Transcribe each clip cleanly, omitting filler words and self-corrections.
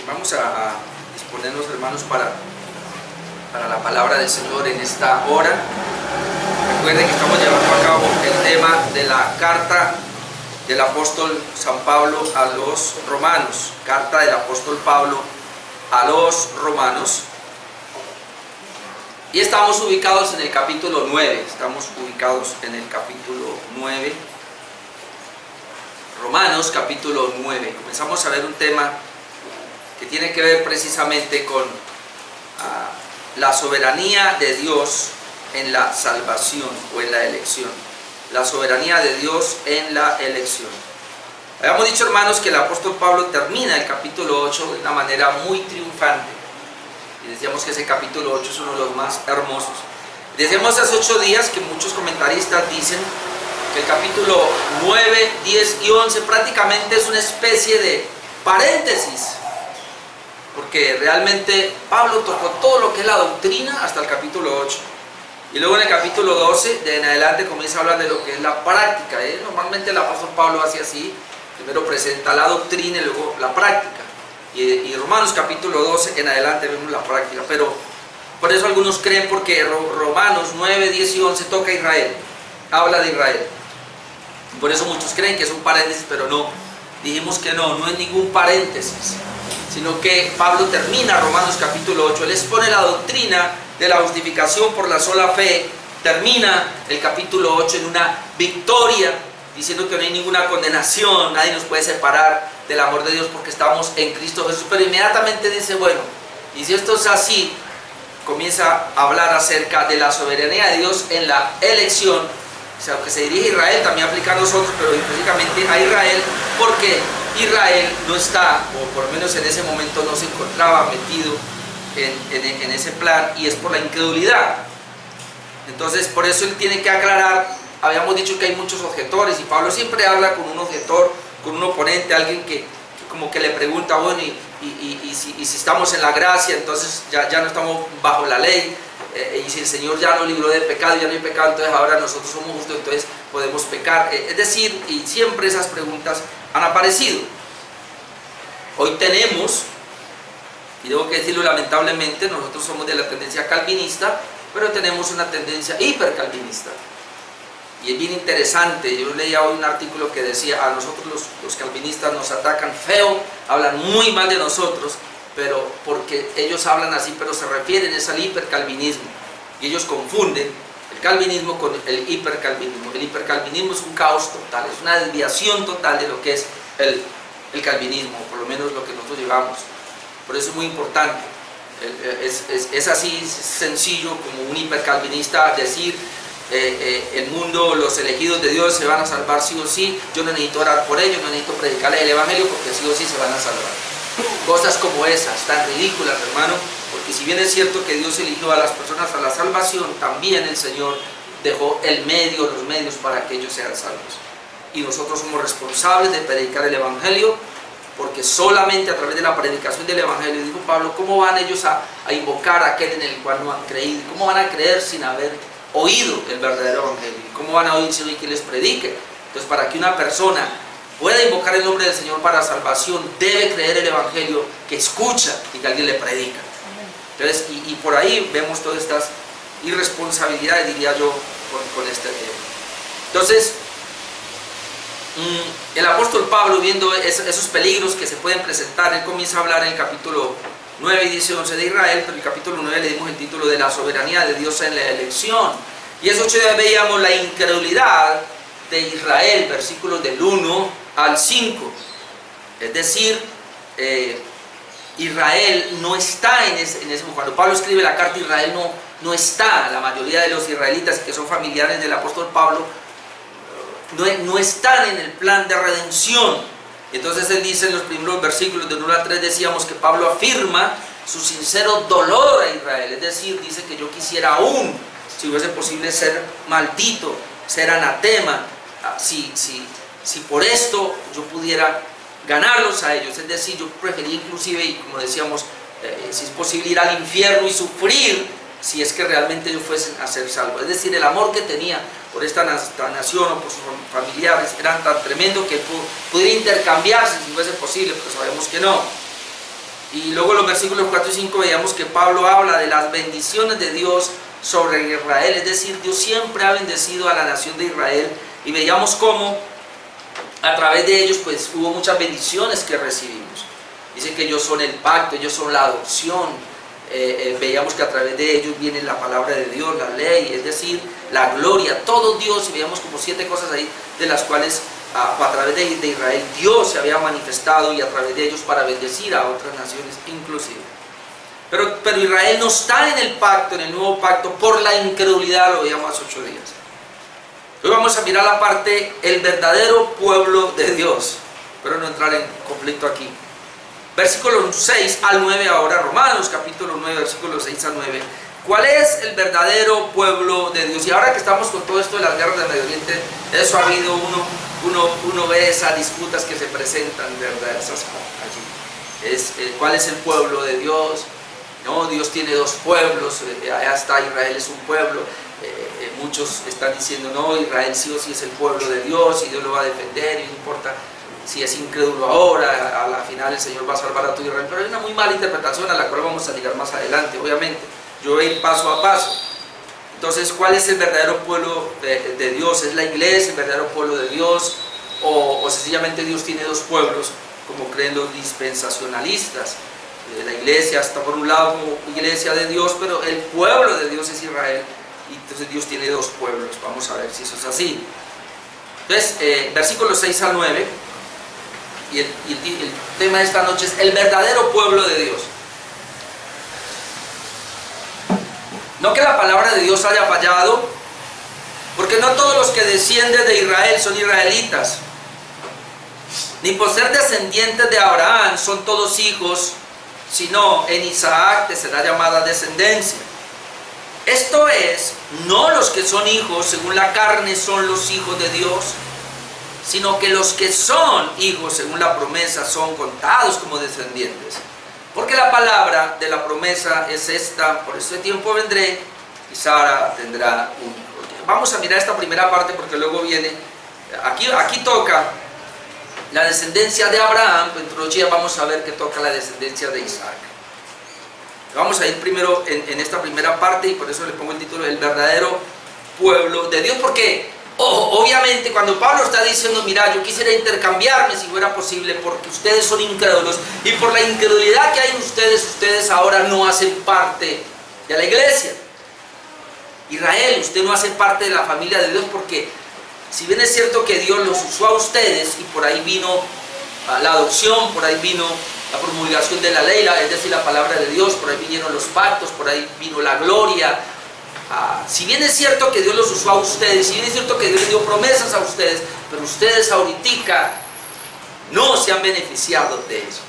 Vamos a disponernos, hermanos, para la palabra del Señor en esta hora. Recuerden que estamos llevando a cabo el tema de la carta del apóstol San Pablo a los romanos. Carta del apóstol Pablo a los romanos. Y estamos ubicados en el capítulo 9. Estamos ubicados en el capítulo 9. Romanos capítulo 9. Comenzamos a ver un tema que tiene que ver precisamente con la soberanía de Dios en la salvación o en la elección. La soberanía de Dios en la elección. Habíamos dicho, hermanos, que el apóstol Pablo termina el capítulo 8 de una manera muy triunfante. Y decíamos que ese capítulo 8 es uno de los más hermosos. Decíamos hace 8 días que muchos comentaristas dicen que el capítulo 9, 10 y 11 prácticamente es una especie de paréntesis, porque realmente Pablo tocó todo lo que es la doctrina hasta el capítulo 8, y luego en el capítulo 12 de en adelante comienza a hablar de lo que es la práctica. Normalmente el apóstol Pablo hace así: primero presenta la doctrina y luego la práctica, y Romanos capítulo 12 en adelante vemos la práctica. Pero por eso algunos creen, porque Romanos 9, 10 y 11 toca a Israel, habla de Israel. Por eso muchos creen que es un paréntesis, pero no, dijimos que no es ningún paréntesis, sino que Pablo termina Romanos capítulo 8, él expone la doctrina de la justificación por la sola fe, termina el capítulo 8 en una victoria, diciendo que no hay ninguna condenación, nadie nos puede separar del amor de Dios porque estamos en Cristo Jesús. Pero inmediatamente dice, bueno, y si esto es así, comienza a hablar acerca de la soberanía de Dios en la elección. O sea, que se dirige a Israel, también aplica a nosotros, pero específicamente a Israel, porque Israel no está, o por lo menos en ese momento no se encontraba metido en ese plan, y es por la incredulidad. Entonces, por eso él tiene que aclarar. Habíamos dicho que hay muchos objetores, y Pablo siempre habla con un objetor, con un oponente, alguien que como que le pregunta, bueno, y si estamos en la gracia, entonces ya no estamos bajo la ley. Y si el Señor ya nos libró de pecado, ya no hay pecado, entonces ahora nosotros somos justos, entonces podemos pecar. Es decir, y siempre esas preguntas han aparecido. Hoy tenemos, y debo que decirlo lamentablemente, nosotros somos de la tendencia calvinista, pero tenemos una tendencia hipercalvinista. Y es bien interesante. Yo leía hoy un artículo que decía: a nosotros los calvinistas nos atacan feo, hablan muy mal de nosotros, pero porque ellos hablan así, pero se refieren es al hipercalvinismo, y ellos confunden el calvinismo con el hipercalvinismo. El hipercalvinismo es un caos total, es una desviación total de lo que es el calvinismo, por lo menos lo que nosotros llevamos. Por eso es muy importante. Es así sencillo como un hipercalvinista decir: el mundo, los elegidos de Dios se van a salvar sí o sí, yo no necesito orar por ellos, no necesito predicarles el evangelio porque sí o sí se van a salvar. Cosas como esas, tan ridículas, hermano, porque si bien es cierto que Dios eligió a las personas a la salvación, también el Señor dejó los medios para que ellos sean salvos. Y nosotros somos responsables de predicar el evangelio, porque solamente a través de la predicación del evangelio, dijo Pablo, ¿cómo van ellos a invocar a aquel en el cual no han creído? ¿Cómo van a creer sin haber oído el verdadero evangelio? ¿Cómo van a oír sin oír que les predique? Entonces, para que una persona pueda invocar el nombre del Señor para salvación, debe creer el evangelio que escucha y que alguien le predica. Entonces, y por ahí vemos todas estas irresponsabilidades, diría yo, con este tema. Entonces, el apóstol Pablo, viendo esos peligros que se pueden presentar, él comienza a hablar en el capítulo 9 y 10 y 11 de Israel, pero en el capítulo 9 le dimos el título de la soberanía de Dios en la elección. Y esos 8 días veíamos la incredulidad de Israel, versículos del 1 al 5. Es decir, Israel no está en ese momento. Cuando Pablo escribe la carta, Israel no está. La mayoría de los israelitas que son familiares del apóstol Pablo no están en el plan de redención. Entonces él dice en los primeros versículos del 1 al 3, decíamos que Pablo afirma su sincero dolor a Israel. Es decir, dice que yo quisiera aún, si hubiese posible, ser maldito, ser anatema, si por esto yo pudiera ganarlos a ellos. Es decir, yo prefería inclusive, y como decíamos, si es posible, ir al infierno y sufrir, si es que realmente ellos fuesen a ser salvos. Es decir, el amor que tenía por esta nación o por sus familiares era tan tremendo que pudiera intercambiarse si fuese posible, pero sabemos que no. Y luego en los versículos 4 y 5 veíamos que Pablo habla de las bendiciones de Dios sobre Israel, es decir, Dios siempre ha bendecido a la nación de Israel, y veíamos cómo a través de ellos pues hubo muchas bendiciones que recibimos. Dice que ellos son el pacto, ellos son la adopción. Veíamos que a través de ellos viene la palabra de Dios, la ley, es decir, la gloria, todo Dios, y veíamos como 7 cosas ahí de las cuales a través de Israel Dios se había manifestado, y a través de ellos para bendecir a otras naciones inclusive. Pero Israel no está en el pacto, en el nuevo pacto, por la incredulidad, lo veíamos hace 8 días. Hoy vamos a mirar la parte, el verdadero pueblo de Dios, pero no entrar en conflicto aquí. Versículos 6 al 9 ahora, Romanos capítulo 9, versículos 6 al 9. ¿Cuál es el verdadero pueblo de Dios? Y ahora que estamos con todo esto de las guerras del Medio Oriente, eso ha habido, uno ve esas disputas que se presentan, ¿verdad? Esas allí. ¿Cuál es el pueblo de Dios? No, Dios tiene 2 pueblos, allá está, Israel es un pueblo. Muchos están diciendo, no, Israel sí o sí es el pueblo de Dios y Dios lo va a defender, y no importa si es incrédulo ahora, a la final el Señor va a salvar a tu Israel. Pero hay una muy mala interpretación a la cual vamos a llegar más adelante, obviamente. Yo voy a ir paso a paso. Entonces, ¿cuál es el verdadero pueblo de Dios? ¿Es la iglesia el verdadero pueblo de Dios? ¿O sencillamente Dios tiene 2 pueblos, como creen los dispensacionalistas? La iglesia está por un lado como iglesia de Dios, pero el pueblo de Dios es Israel, y entonces Dios tiene 2 pueblos. Vamos a ver si eso es así. Entonces, versículos 6 al 9, y el tema de esta noche es el verdadero pueblo de Dios. No que la palabra de Dios haya fallado, porque no todos los que descienden de Israel son israelitas, ni por ser descendientes de Abraham son todos hijos, sino en Isaac te será llamada descendencia. Esto es, no los que son hijos según la carne son los hijos de Dios, sino que los que son hijos según la promesa son contados como descendientes. Porque la palabra de la promesa es esta: por este tiempo vendré y Sara tendrá un hijo. Vamos a mirar esta primera parte porque luego viene, aquí toca la descendencia de Abraham, pero dentro de 8 días vamos a ver que toca la descendencia de Isaac. Vamos a ir primero en esta primera parte, y por eso le pongo el título, el verdadero pueblo de Dios, porque obviamente cuando Pablo está diciendo, mira, yo quisiera intercambiarme si fuera posible, porque ustedes son incrédulos, y por la incredulidad que hay en ustedes ahora no hacen parte de la iglesia. Israel, usted no hace parte de la familia de Dios, porque si bien es cierto que Dios los usó a ustedes, y por ahí vino la adopción, por ahí vino la promulgación de la ley, es decir, la palabra de Dios, por ahí vinieron los pactos, por ahí vino la gloria. Si bien es cierto que Dios los usó a ustedes, si bien es cierto que Dios les dio promesas a ustedes, pero ustedes ahorita no se han beneficiado de eso.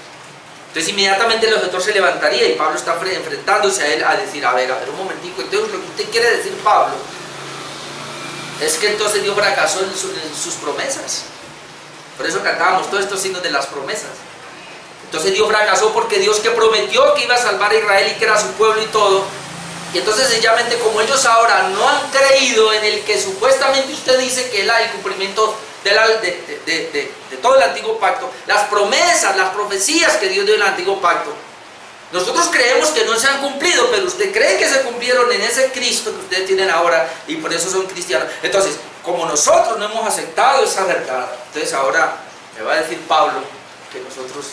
Entonces inmediatamente el objetor se levantaría, y Pablo está enfrentándose a él a decir, a ver un momentico, entonces lo que usted quiere decir, Pablo, es que entonces Dios fracasó en sus promesas. Por eso cantábamos todos estos signos de las promesas. Entonces Dios fracasó porque Dios, que prometió que iba a salvar a Israel y que era su pueblo y todo, y entonces sencillamente como ellos ahora no han creído en el que supuestamente usted dice que es el cumplimiento de todo el antiguo pacto, las promesas, las profecías que Dios dio en el antiguo pacto, nosotros creemos que no se han cumplido, pero usted cree que se cumplieron en ese Cristo que ustedes tienen ahora, y por eso son cristianos. Entonces, como nosotros no hemos aceptado esa verdad, entonces ahora me va a decir Pablo que nosotros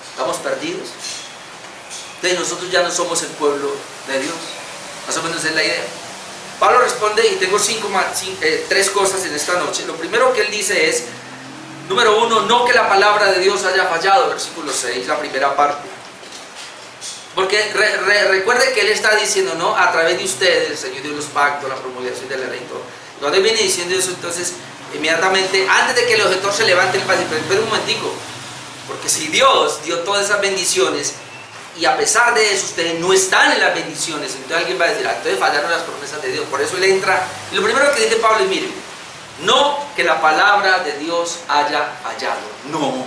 estamos perdidos. Entonces nosotros ya no somos el pueblo de Dios. Más o menos es la idea. Pablo responde, y tengo 3 cosas en esta noche. Lo primero que él dice es, número 1, no que la palabra de Dios haya fallado, versículo 6, la primera parte. Porque recuerde que él está diciendo, no, a través de ustedes el Señor dio los pactos, la promulgación de la ley y todo. Cuando él viene diciendo eso, entonces inmediatamente, antes de que el objetor se levante, él va a decir, pero espera un momentico, porque si Dios dio todas esas bendiciones, y a pesar de eso ustedes no están en las bendiciones, entonces alguien va a decir, entonces fallaron las promesas de Dios. Por eso él entra, y lo primero que dice Pablo es, miren, no que la palabra de Dios haya fallado, no.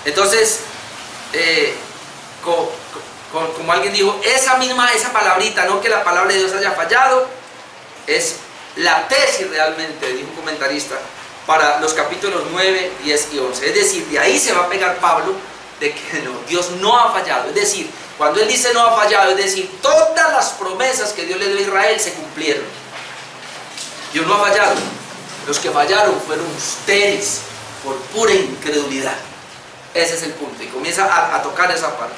Entonces, como alguien dijo, esa palabrita, no que la palabra de Dios haya fallado, es la tesis realmente, dijo un comentarista, para los capítulos 9, 10 y 11. Es decir, de ahí se va a pegar Pablo de que no, Dios no ha fallado. Es decir, cuando él dice no ha fallado, es decir, todas las promesas que Dios le dio a Israel se cumplieron. Dios no ha fallado. Los que fallaron fueron ustedes por pura incredulidad. Ese es el punto. Y comienza a tocar esa parte.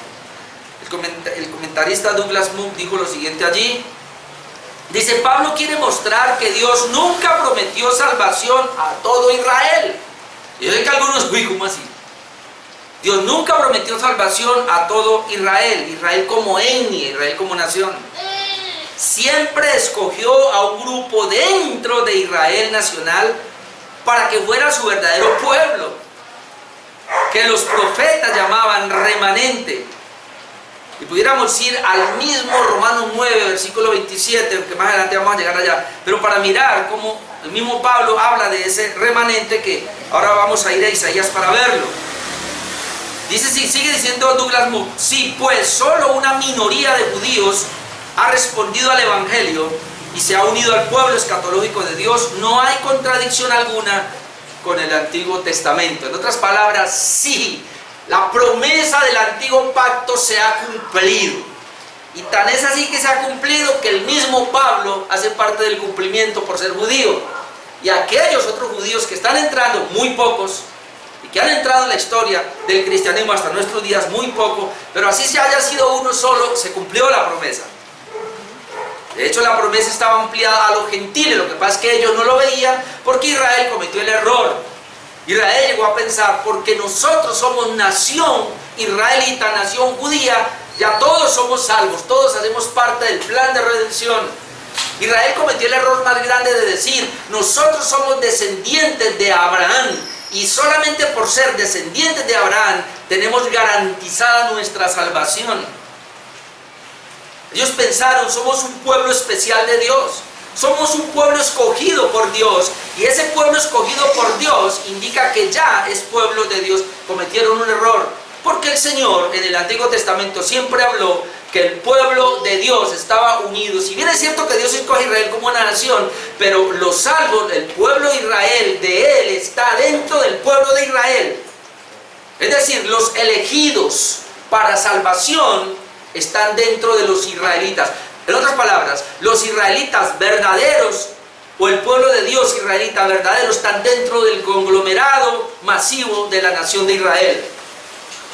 El comentarista Douglas Moo dijo lo siguiente allí. Dice, Pablo quiere mostrar que Dios nunca prometió salvación a todo Israel. Y yo sé que algunos, uy, ¿cómo así? Dios nunca prometió salvación a todo Israel. Israel como etnia, Israel como nación. Siempre escogió a un grupo dentro de Israel nacional para que fuera su verdadero pueblo, que los profetas llamaban remanente. Y pudiéramos ir al mismo Romanos 9, versículo 27, que más adelante vamos a llegar allá, pero para mirar cómo el mismo Pablo habla de ese remanente, que ahora vamos a ir a Isaías para verlo. Dice, sigue diciendo Douglas Moo, sí, pues solo una minoría de judíos ha respondido al Evangelio y se ha unido al pueblo escatológico de Dios, no hay contradicción alguna con el Antiguo Testamento. En otras palabras, sí, la promesa del Antiguo Pacto se ha cumplido. Y tan es así que se ha cumplido que el mismo Pablo hace parte del cumplimiento por ser judío. Y aquellos otros judíos que están entrando, muy pocos, y que han entrado en la historia del cristianismo hasta nuestros días, muy poco, pero así se haya sido uno solo, se cumplió la promesa. De hecho, la promesa estaba ampliada a los gentiles, lo que pasa es que ellos no lo veían porque Israel cometió el error. Israel llegó a pensar, porque nosotros somos nación israelita, nación judía, ya todos somos salvos, todos hacemos parte del plan de redención. Israel cometió el error más grande de decir, nosotros somos descendientes de Abraham, y solamente por ser descendientes de Abraham tenemos garantizada nuestra salvación. Ellos pensaron, somos un pueblo especial de Dios, somos un pueblo escogido por Dios, y ese pueblo escogido por Dios indica que ya es pueblo de Dios. Cometieron un error, porque el Señor en el Antiguo Testamento siempre habló que el pueblo de Dios estaba unido. Si bien es cierto que Dios escoge a Israel como una nación, pero los salvos, el pueblo de Israel, de Él está dentro del pueblo de Israel. Es decir, los elegidos para salvación están dentro de los israelitas. En otras palabras, los israelitas verdaderos, o el pueblo de Dios israelita verdadero, están dentro del conglomerado masivo de la nación de Israel.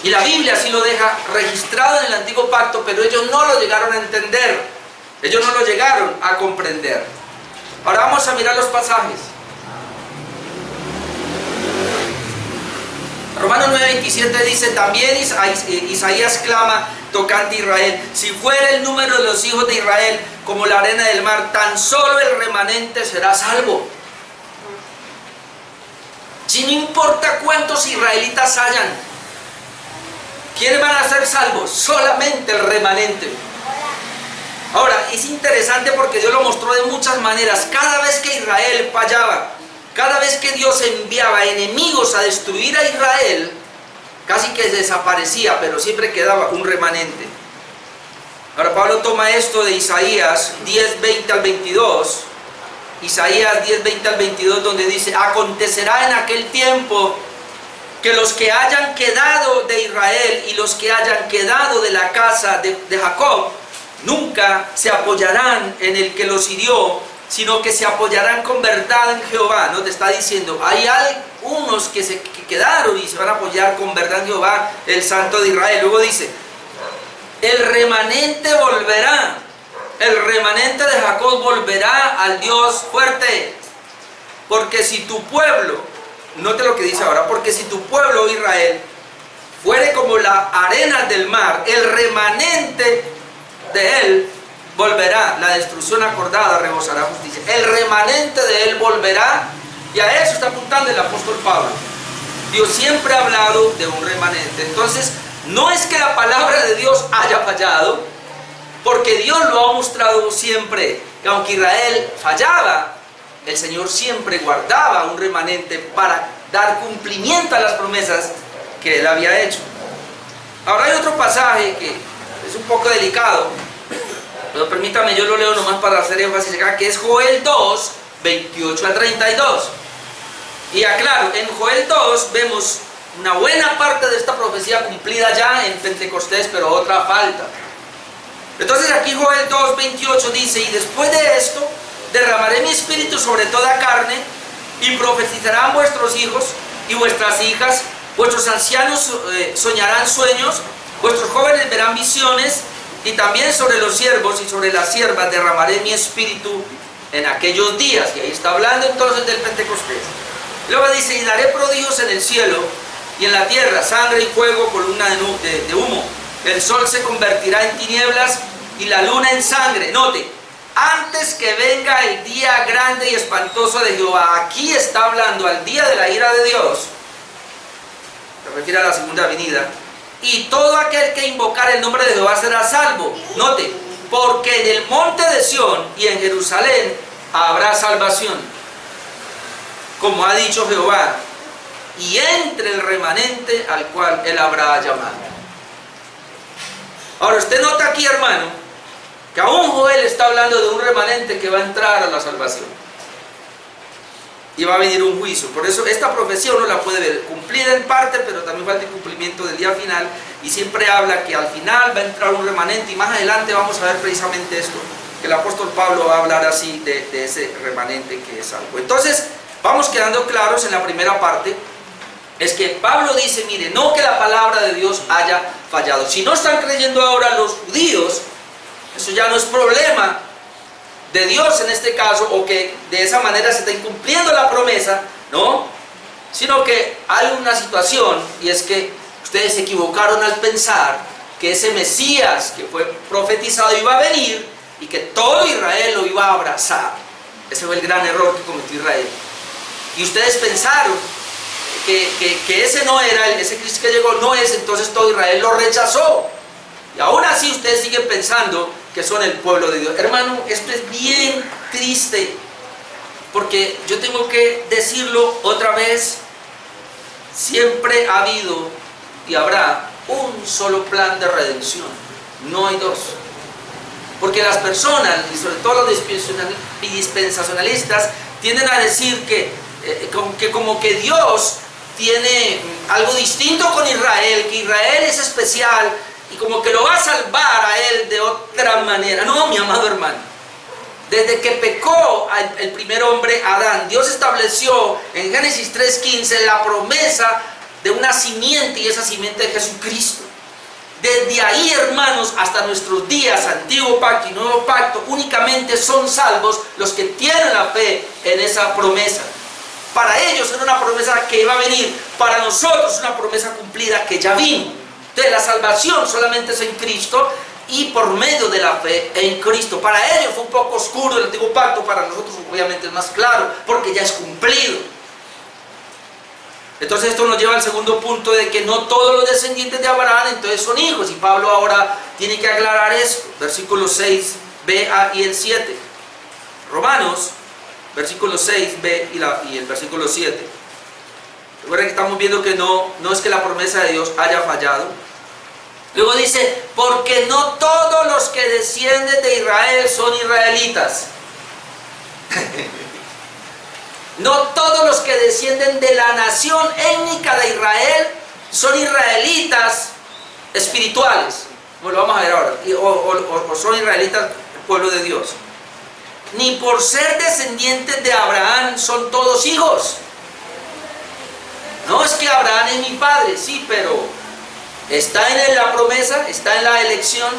Y la Biblia así lo deja registrado en el Antiguo Pacto, pero ellos no lo llegaron a entender, ellos no lo llegaron a comprender. Ahora vamos a mirar los pasajes. Romanos 9:27 dice, también Isaías clama tocante a Israel, si fuera el número de los hijos de Israel como la arena del mar, tan solo el remanente será salvo. Si no importa cuántos israelitas hayan, ¿quiénes van a ser salvos? Solamente el remanente. Ahora, es interesante porque Dios lo mostró de muchas maneras. Cada vez que Israel fallaba, cada vez que Dios enviaba enemigos a destruir a Israel, casi que desaparecía, pero siempre quedaba un remanente. Ahora Pablo toma esto de Isaías 10:20 al 22, Isaías 10:20 al 22, donde dice, acontecerá en aquel tiempo que los que hayan quedado de Israel y los que hayan quedado de la casa de Jacob, nunca se apoyarán en el que los hirió, sino que se apoyarán con verdad en Jehová. ¿No? Te está diciendo, hay unos que quedaron y se van a apoyar con verdad en Jehová, el Santo de Israel. Luego dice, el remanente volverá, el remanente de Jacob volverá al Dios fuerte, porque si tu pueblo, note lo que dice ahora, porque si tu pueblo Israel fuere como la arena del mar, el remanente de él volverá, la destrucción acordada rebosará justicia. El remanente de él volverá, y a eso está apuntando el apóstol Pablo. Dios siempre ha hablado de un remanente. Entonces, no es que la palabra de Dios haya fallado, porque Dios lo ha mostrado siempre, que aunque Israel fallaba, el Señor siempre guardaba un remanente para dar cumplimiento a las promesas que Él había hecho. Ahora hay otro pasaje que es un poco delicado, pero permítame, yo lo leo nomás para hacer énfasis acá, que es Joel 2, 28 al 32. Y aclaro, en Joel 2 vemos una buena parte de esta profecía cumplida ya en Pentecostés, pero otra falta. Entonces aquí Joel 2:28 dice: y después de esto derramaré mi espíritu sobre toda carne, y profetizarán vuestros hijos y vuestras hijas, vuestros ancianos soñarán sueños, vuestros jóvenes verán visiones, y también sobre los siervos y sobre las siervas derramaré mi espíritu en aquellos días. Y ahí está hablando entonces del Pentecostés. Luego dice: y daré prodigios en el cielo y en la tierra, sangre y fuego, columna de humo. El sol se convertirá en tinieblas y la luna en sangre. Note, antes que venga el día grande y espantoso de Jehová. Aquí está hablando al día de la ira de Dios. Se refiere a la segunda venida. Y todo aquel que invocar el nombre de Jehová será salvo. Note, porque en el monte de Sión y en Jerusalén habrá salvación, como ha dicho Jehová, y entre el remanente al cual él habrá llamado. Ahora usted nota aquí, hermano, que aún Joel está hablando de un remanente que va a entrar a la salvación y va a venir un juicio. Por eso esta profecía uno la puede ver cumplida en parte, pero también falta el cumplimiento del día final, y siempre habla que al final va a entrar un remanente, y más adelante vamos a ver precisamente esto, que el apóstol Pablo va a hablar así de ese remanente que es salvo. Entonces vamos quedando claros en la primera parte. Es que Pablo dice: mire, no que la palabra de Dios haya fallado. Si no están creyendo ahora los judíos, eso ya no es problema de Dios en este caso, o que de esa manera se está incumpliendo la promesa, no, sino que hay una situación, y es que ustedes se equivocaron al pensar que ese Mesías que fue profetizado iba a venir y que todo Israel lo iba a abrazar. Ese fue el gran error que cometió Israel. Y ustedes pensaron que ese no era, ese Cristo que llegó no es, entonces todo Israel lo rechazó. Y aún así ustedes siguen pensando que son el pueblo de Dios. Hermano, esto es bien triste, porque yo tengo que decirlo otra vez: siempre ha habido y habrá un solo plan de redención, no hay dos. Porque las personas, y sobre todo los dispensacionalistas, tienden a decir que como que Dios tiene algo distinto con Israel, que Israel es especial y como que lo va a salvar a él de otra manera. No, mi amado hermano, desde que pecó el primer hombre, Adán, Dios estableció en Génesis 3:15 la promesa de una simiente, y esa simiente es Jesucristo. Desde ahí, hermanos, hasta nuestros días, Antiguo Pacto y Nuevo Pacto, únicamente son salvos los que tienen la fe en esa promesa. Para ellos era una promesa que iba a venir, para nosotros una promesa cumplida que ya vino. Entonces la salvación solamente es en Cristo y por medio de la fe en Cristo. Para ellos fue un poco oscuro el Antiguo Pacto, para nosotros obviamente es más claro, porque ya es cumplido. Entonces esto nos lleva al segundo punto, de que no todos los descendientes de Abraham entonces son hijos, y Pablo ahora tiene que aclarar esto. Versículos 6b y el 7. Romanos, versículo 6b y el versículo 7. Recuerden que estamos viendo que no es que la promesa de Dios haya fallado. Luego dice: porque no todos los que descienden de Israel son israelitas. No todos los que descienden de la nación étnica de Israel son israelitas espirituales, como lo vamos a ver ahora, o son israelitas, el pueblo de Dios. Ni por ser descendientes de Abraham son todos hijos. No es que Abraham es mi padre, sí, pero está en la promesa, está en la elección.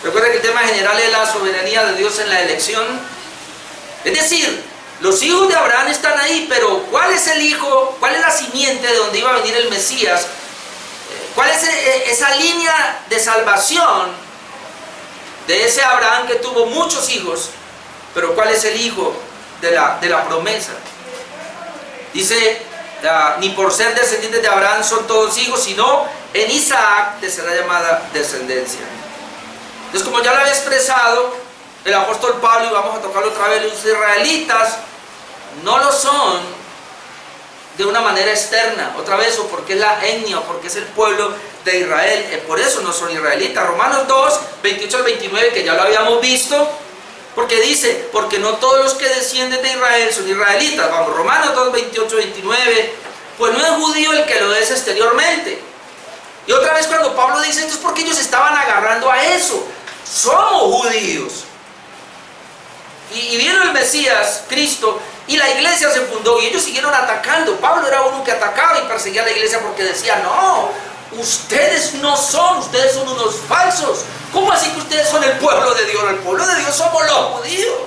Recuerda que el tema general es la soberanía de Dios en la elección. Es decir, los hijos de Abraham están ahí, pero ¿cuál es el hijo? ¿Cuál es la simiente de donde iba a venir el Mesías? ¿Cuál es esa línea de salvación de ese Abraham que tuvo muchos hijos? Pero ¿cuál es el hijo de la promesa? Dice: ni por ser descendientes de Abraham son todos hijos, sino en Isaac te será llamada descendencia. Entonces, como ya lo había expresado el apóstol Pablo, y vamos a tocarlo otra vez, los israelitas no lo son de una manera externa, otra vez, o porque es la etnia, o porque es el pueblo de Israel, por eso no son israelitas. Romanos 2, 28 al 29, que ya lo habíamos visto, Porque dice, porque no todos los que descienden de Israel son israelitas. Vamos, Romanos 2, 28, 29. Pues no es judío el que lo es exteriormente. Y otra vez cuando Pablo dice esto es porque ellos estaban agarrando a eso. Somos judíos. Y vino el Mesías, Cristo, y la iglesia se fundó y ellos siguieron atacando. Pablo era uno que atacaba y perseguía a la iglesia porque decía, no, ustedes no son, ustedes son unos falsos. ¿Cómo así que ustedes son el pueblo de Dios? El pueblo de Dios somos los judíos.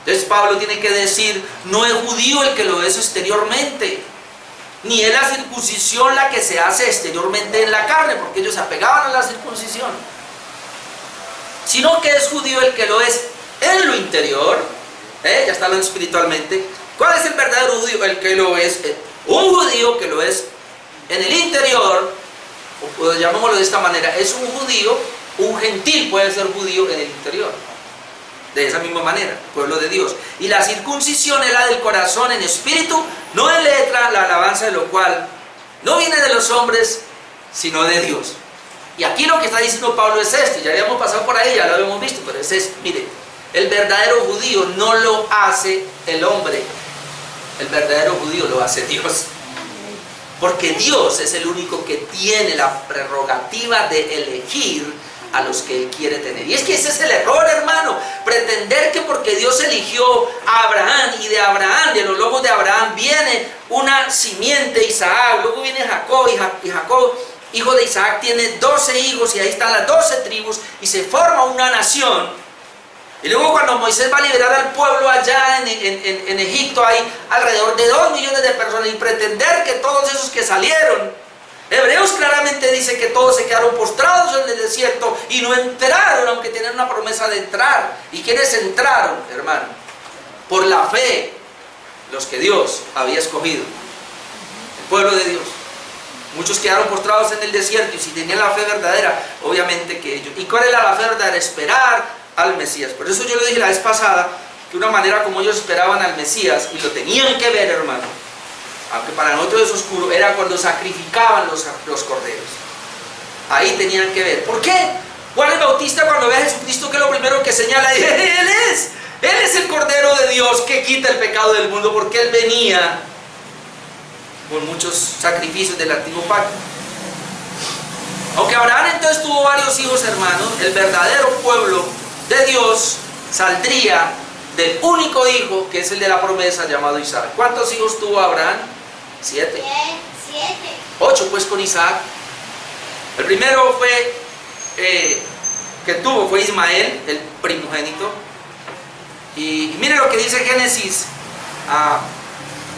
Entonces Pablo tiene que decir, no es judío el que lo es exteriormente, ni es la circuncisión la que se hace exteriormente en la carne, porque ellos se apegaban a la circuncisión, sino que es judío el que lo es en lo interior, ya está hablando espiritualmente. ¿Cuál es el verdadero judío? El que lo es, un judío que lo es en el interior, o llamémoslo de esta manera, es un judío, un gentil puede ser judío en el interior. De esa misma manera, pueblo de Dios. Y la circuncisión es la del corazón en espíritu, no en letra, la alabanza de lo cual no viene de los hombres, sino de Dios. Y aquí lo que está diciendo Pablo es esto, ya habíamos pasado por ahí, ya lo habíamos visto, pero es esto, mire, el verdadero judío no lo hace el hombre, el verdadero judío lo hace Dios. Porque Dios es el único que tiene la prerrogativa de elegir a los que Él quiere tener. Y es que ese es el error, hermano, pretender que porque Dios eligió a Abraham y de Abraham, de los lomos de Abraham viene una simiente, Isaac, luego viene Jacob y Jacob, hijo de Isaac, tiene 12 hijos y ahí están las 12 tribus y se forma una nación. Y luego cuando Moisés va a liberar al pueblo allá en Egipto hay alrededor de 2 millones de personas y pretender que todos esos que salieron, Hebreos claramente dice que todos se quedaron postrados en el desierto y no entraron, aunque tenían una promesa de entrar. ¿Y quiénes entraron, hermano? Por la fe, los que Dios había escogido, el pueblo de Dios. Muchos quedaron postrados en el desierto y si tenían la fe verdadera, obviamente que ellos. ¿Y cuál era la fe verdadera? Esperar al Mesías. Por eso yo le dije la vez pasada que una manera como ellos esperaban al Mesías, y lo tenían que ver, hermano, aunque para nosotros es oscuro, era cuando sacrificaban los corderos. Ahí tenían que ver. ¿Por qué? Juan el Bautista cuando ve a Jesucristo, que es lo primero que señala, dice, Él es el Cordero de Dios que quita el pecado del mundo, porque Él venía con muchos sacrificios del antiguo pacto. Aunque Abraham entonces tuvo varios hijos, hermanos, el verdadero pueblo de Dios saldría del único hijo, que es el de la promesa, llamado Isaac. ¿Cuántos hijos tuvo Abraham? 7. 8 pues con Isaac. El primero que tuvo fue Ismael, el primogénito. Y mire lo que dice Génesis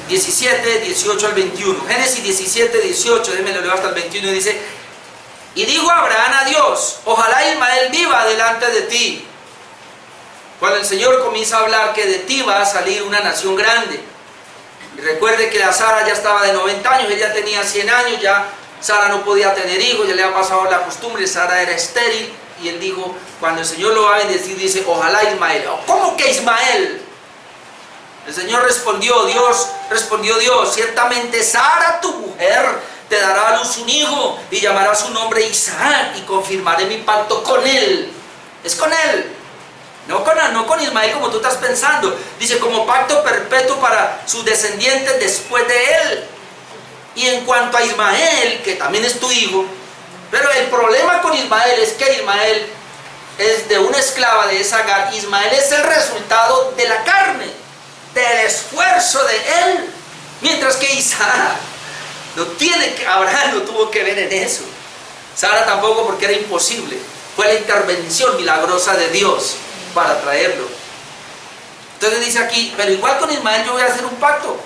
17, 18 al 21. Génesis 17, 18, déjenme lo leo hasta el 21, dice: y dijo Abraham a Dios, ojalá Ismael viva delante de ti. Cuando el Señor comienza a hablar que de ti va a salir una nación grande. Y recuerde que la Sara ya estaba de 90 años, ella tenía 100 años, ya Sara no podía tener hijos, ya le ha pasado la costumbre, Sara era estéril. Y él dijo, cuando el Señor lo va a bendecir, dice, ojalá Ismael. ¿Cómo que Ismael? El Señor respondió, Dios, ciertamente Sara, tu mujer, te dará a luz un hijo y llamará su nombre Isaac y confirmaré mi pacto con él. Es con él. No con Ismael como tú estás pensando. Dice, como pacto perpetuo para sus descendientes después de él. Y en cuanto a Ismael, que también es tu hijo, pero el problema con Ismael es que Ismael es de una esclava de Agar. Ismael es el resultado de la carne, del esfuerzo de él. Mientras que Isaac Abraham no tuvo que ver en eso. Sara tampoco, porque era imposible. Fue la intervención milagrosa de Dios para traerlo. Entonces dice aquí, pero igual con Ismael yo voy a hacer un pacto.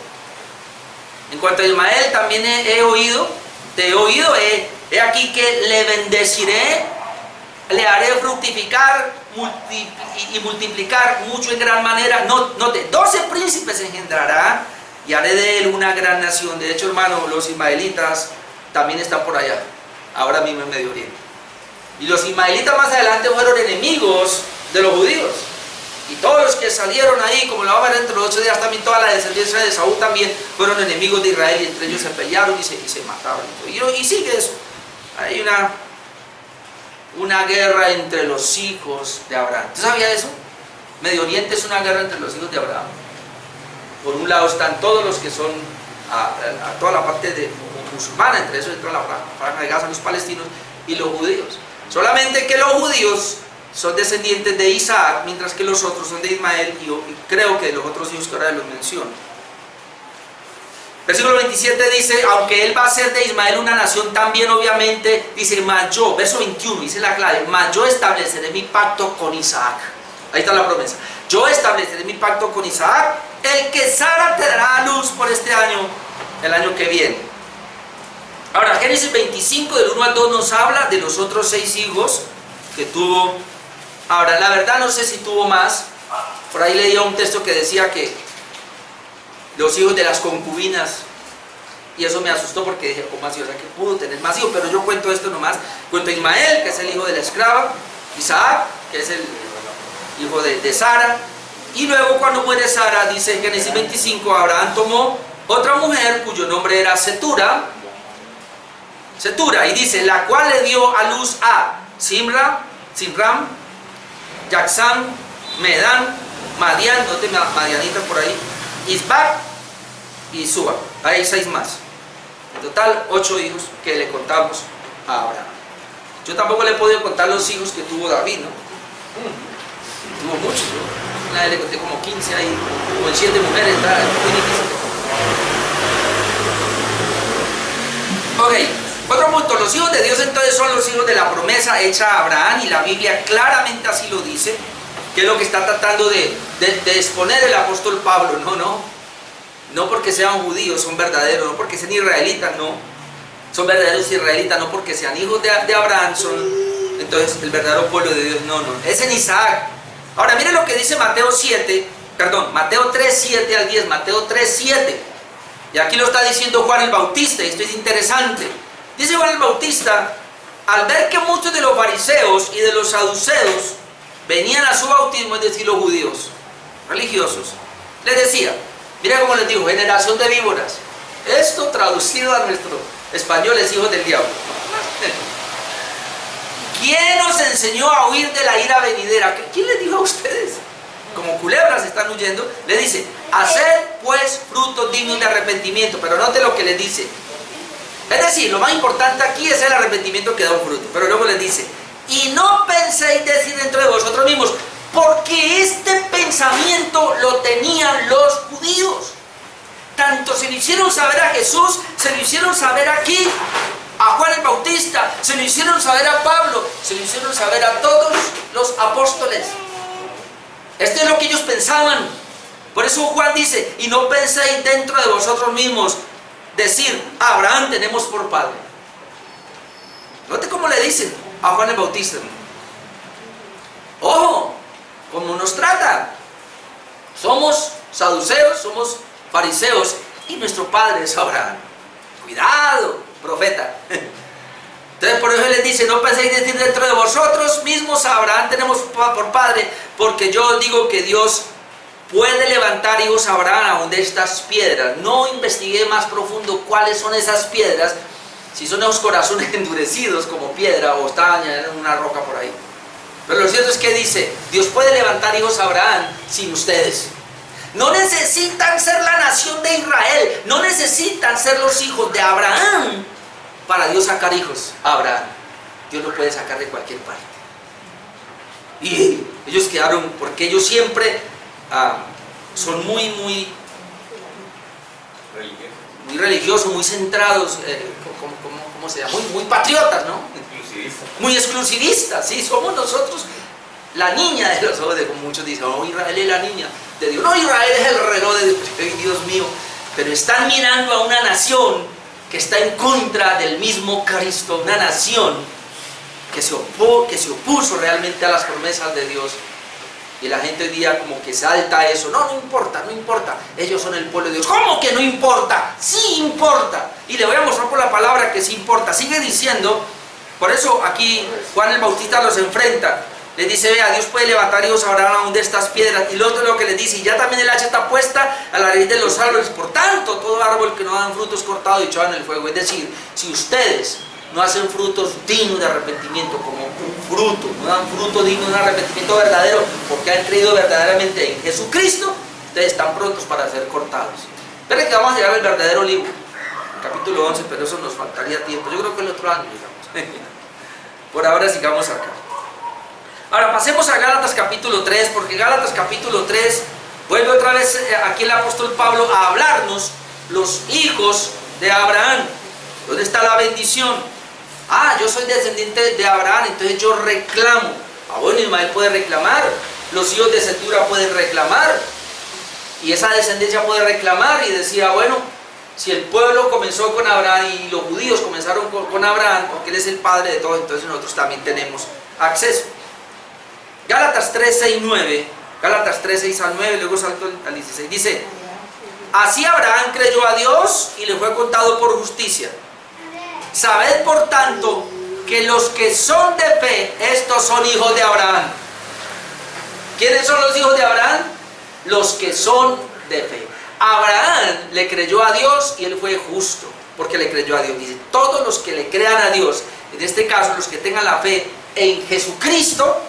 En cuanto a Ismael, también he aquí que le bendeciré, le haré fructificar y multiplicar mucho en gran manera. Note, 12 príncipes engendrará y haré de él una gran nación. De hecho, hermano, los ismaelitas también están por allá, ahora mismo en Medio Oriente. Y los ismaelitas más adelante fueron enemigos de los judíos. Y todos los que salieron ahí, como lo vamos a ver entre los 8 días, también toda la descendencia de Saúl también fueron enemigos de Israel, y entre ellos se pelearon y se mataron. Y sigue eso. Hay una guerra entre los hijos de Abraham. ¿Tú sabías eso? Medio Oriente es una guerra entre los hijos de Abraham. Por un lado están todos los que son a toda la parte de musulmana, entre eso entra la franja de Gaza, los palestinos y los judíos. Solamente que los judíos son descendientes de Isaac, mientras que los otros son de Ismael y creo que los otros hijos que ahora los menciono. Versículo 27 dice, aunque él va a ser de Ismael una nación también, obviamente, dice, mas yo, verso 21, dice la clave, mas yo estableceré mi pacto con Isaac. Ahí está la promesa. Yo estableceré mi pacto con Isaac, el que Sara te dará a luz por este año, el año que viene. Ahora, Génesis 25, del 1 al 2, nos habla de los otros 6 hijos que tuvo. Ahora, la verdad no sé si tuvo más. Por ahí leía un texto que decía que los hijos de las concubinas, y eso me asustó porque dije, ¿cómo así? O sea, que pudo tener más hijos, pero yo cuento esto nomás. Cuento a Ismael, que es el hijo de la esclava, Isaac, que es el hijo de Sara, y luego cuando muere Sara, dice en Génesis 25, Abraham tomó otra mujer cuyo nombre era Setura, y dice, la cual le dio a luz a Simram, Yaxán, Medán, Madian, no te Madianita por ahí, Isbac y Suba. Hay 6 más. En total 8 hijos que le contamos a Abraham. Yo tampoco le he podido contar los hijos que tuvo David, ¿no? Tuvo muchos, ¿no? Una vez le conté como 15 ahí, como en 7 mujeres, está muy difícil. Ok, otro punto, los hijos de Dios entonces son los hijos de la promesa hecha a Abraham, y la Biblia claramente así lo dice, que es lo que está tratando de exponer el apóstol Pablo. No porque sean judíos, son verdaderos, no porque sean israelitas, no, son verdaderos israelitas, no porque sean hijos de Abraham, son entonces el verdadero pueblo de Dios, no, es en Isaac. Ahora miren lo que dice Mateo 3, 7 al 10, Mateo 3, 7, y aquí lo está diciendo Juan el Bautista, y esto es interesante. Dice Juan el Bautista, al ver que muchos de los fariseos y de los saduceos venían a su bautismo, es decir, los judíos religiosos, les decía, mira cómo les digo, generación de víboras. Esto traducido a nuestro español es hijos del diablo. ¿Quién os enseñó a huir de la ira venidera? ¿Quién les dijo a ustedes? Como culebras están huyendo. Le dice, haced pues frutos dignos de arrepentimiento. Pero note lo que les dice. Es decir, lo más importante aquí es el arrepentimiento que da un fruto. Pero luego les dice, y no penséis decir dentro de vosotros mismos, porque este pensamiento lo tenían los judíos. Tanto se lo hicieron saber a Jesús, se lo hicieron saber aquí a Juan el Bautista, se lo hicieron saber a Pablo, se lo hicieron saber a todos los apóstoles. Esto es lo que ellos pensaban. Por eso Juan dice, y no penséis dentro de vosotros mismos decir, a Abraham tenemos por padre. Note cómo le dicen a Juan el Bautista. Ojo, cómo nos trata. Somos saduceos, somos fariseos, y nuestro padre es Abraham. Cuidado, profeta. Entonces por eso les dice, no penséis decir dentro de vosotros mismos, a Abraham tenemos por padre, porque yo os digo que Dios puede levantar hijos a Abraham aún de estas piedras. No investigué más profundo cuáles son esas piedras, si son esos corazones endurecidos como piedra o están en una roca por ahí. Pero lo cierto es que dice, Dios puede levantar hijos a Abraham sin ustedes. No necesitan ser la nación de Israel, no necesitan ser los hijos de Abraham para Dios sacar hijos a Abraham. Dios lo puede sacar de cualquier parte. Y ellos quedaron, porque ellos siempre son muy religiosos, muy centrados, ¿cómo se llama? Muy patriotas, ¿no? Muy exclusivistas, sí, somos nosotros la niña de los ojos de, como muchos dicen, oh, Israel es la niña de Dios. No, Israel es el reloj de Dios mío. Pero están mirando a una nación que está en contra del mismo Cristo, una nación que se opuso realmente a las promesas de Dios. Y la gente hoy día como que salta a eso. No importa, ellos son el pueblo de Dios. ¿Cómo que no importa? Sí importa. Y le voy a mostrar por la palabra que sí importa. Sigue diciendo, por eso aquí Juan el Bautista los enfrenta. Les dice, vea, Dios puede levantar hijos a Abraham aún de estas piedras. Y lo otro es lo que les dice, y ya también el hacha está puesta a la raíz de los árboles. Por tanto, todo árbol que no dan frutos cortado y echado en el fuego. Es decir, si ustedes no hacen frutos dignos de arrepentimiento, como un fruto, no dan fruto digno de un arrepentimiento verdadero, porque han creído verdaderamente en Jesucristo, ustedes están prontos para ser cortados. Esperen que vamos a llegar al verdadero libro, capítulo 11, pero eso nos faltaría tiempo. Yo creo que el otro año, digamos. Por ahora sigamos acá. Ahora pasemos a Gálatas capítulo 3, porque Gálatas capítulo 3 vuelve otra vez aquí el apóstol Pablo a hablarnos los hijos de Abraham. ¿Dónde está la bendición? Ah, yo soy descendiente de Abraham, entonces yo reclamo. Ah, bueno, Ismael puede reclamar, los hijos de Cetura pueden reclamar, y esa descendencia puede reclamar, y decía, bueno, si el pueblo comenzó con Abraham y los judíos comenzaron con Abraham, porque él es el padre de todos, entonces nosotros también tenemos acceso. Gálatas 3, 6, 9, Gálatas 3, 6 al 9, luego salto al 16, dice: así Abraham creyó a Dios y le fue contado por justicia. Sabed por tanto que los que son de fe, estos son hijos de Abraham. ¿Quiénes son los hijos de Abraham? Los que son de fe. Abraham le creyó a Dios y él fue justo porque le creyó a Dios. Dice, todos los que le crean a Dios, en este caso los que tengan la fe en Jesucristo,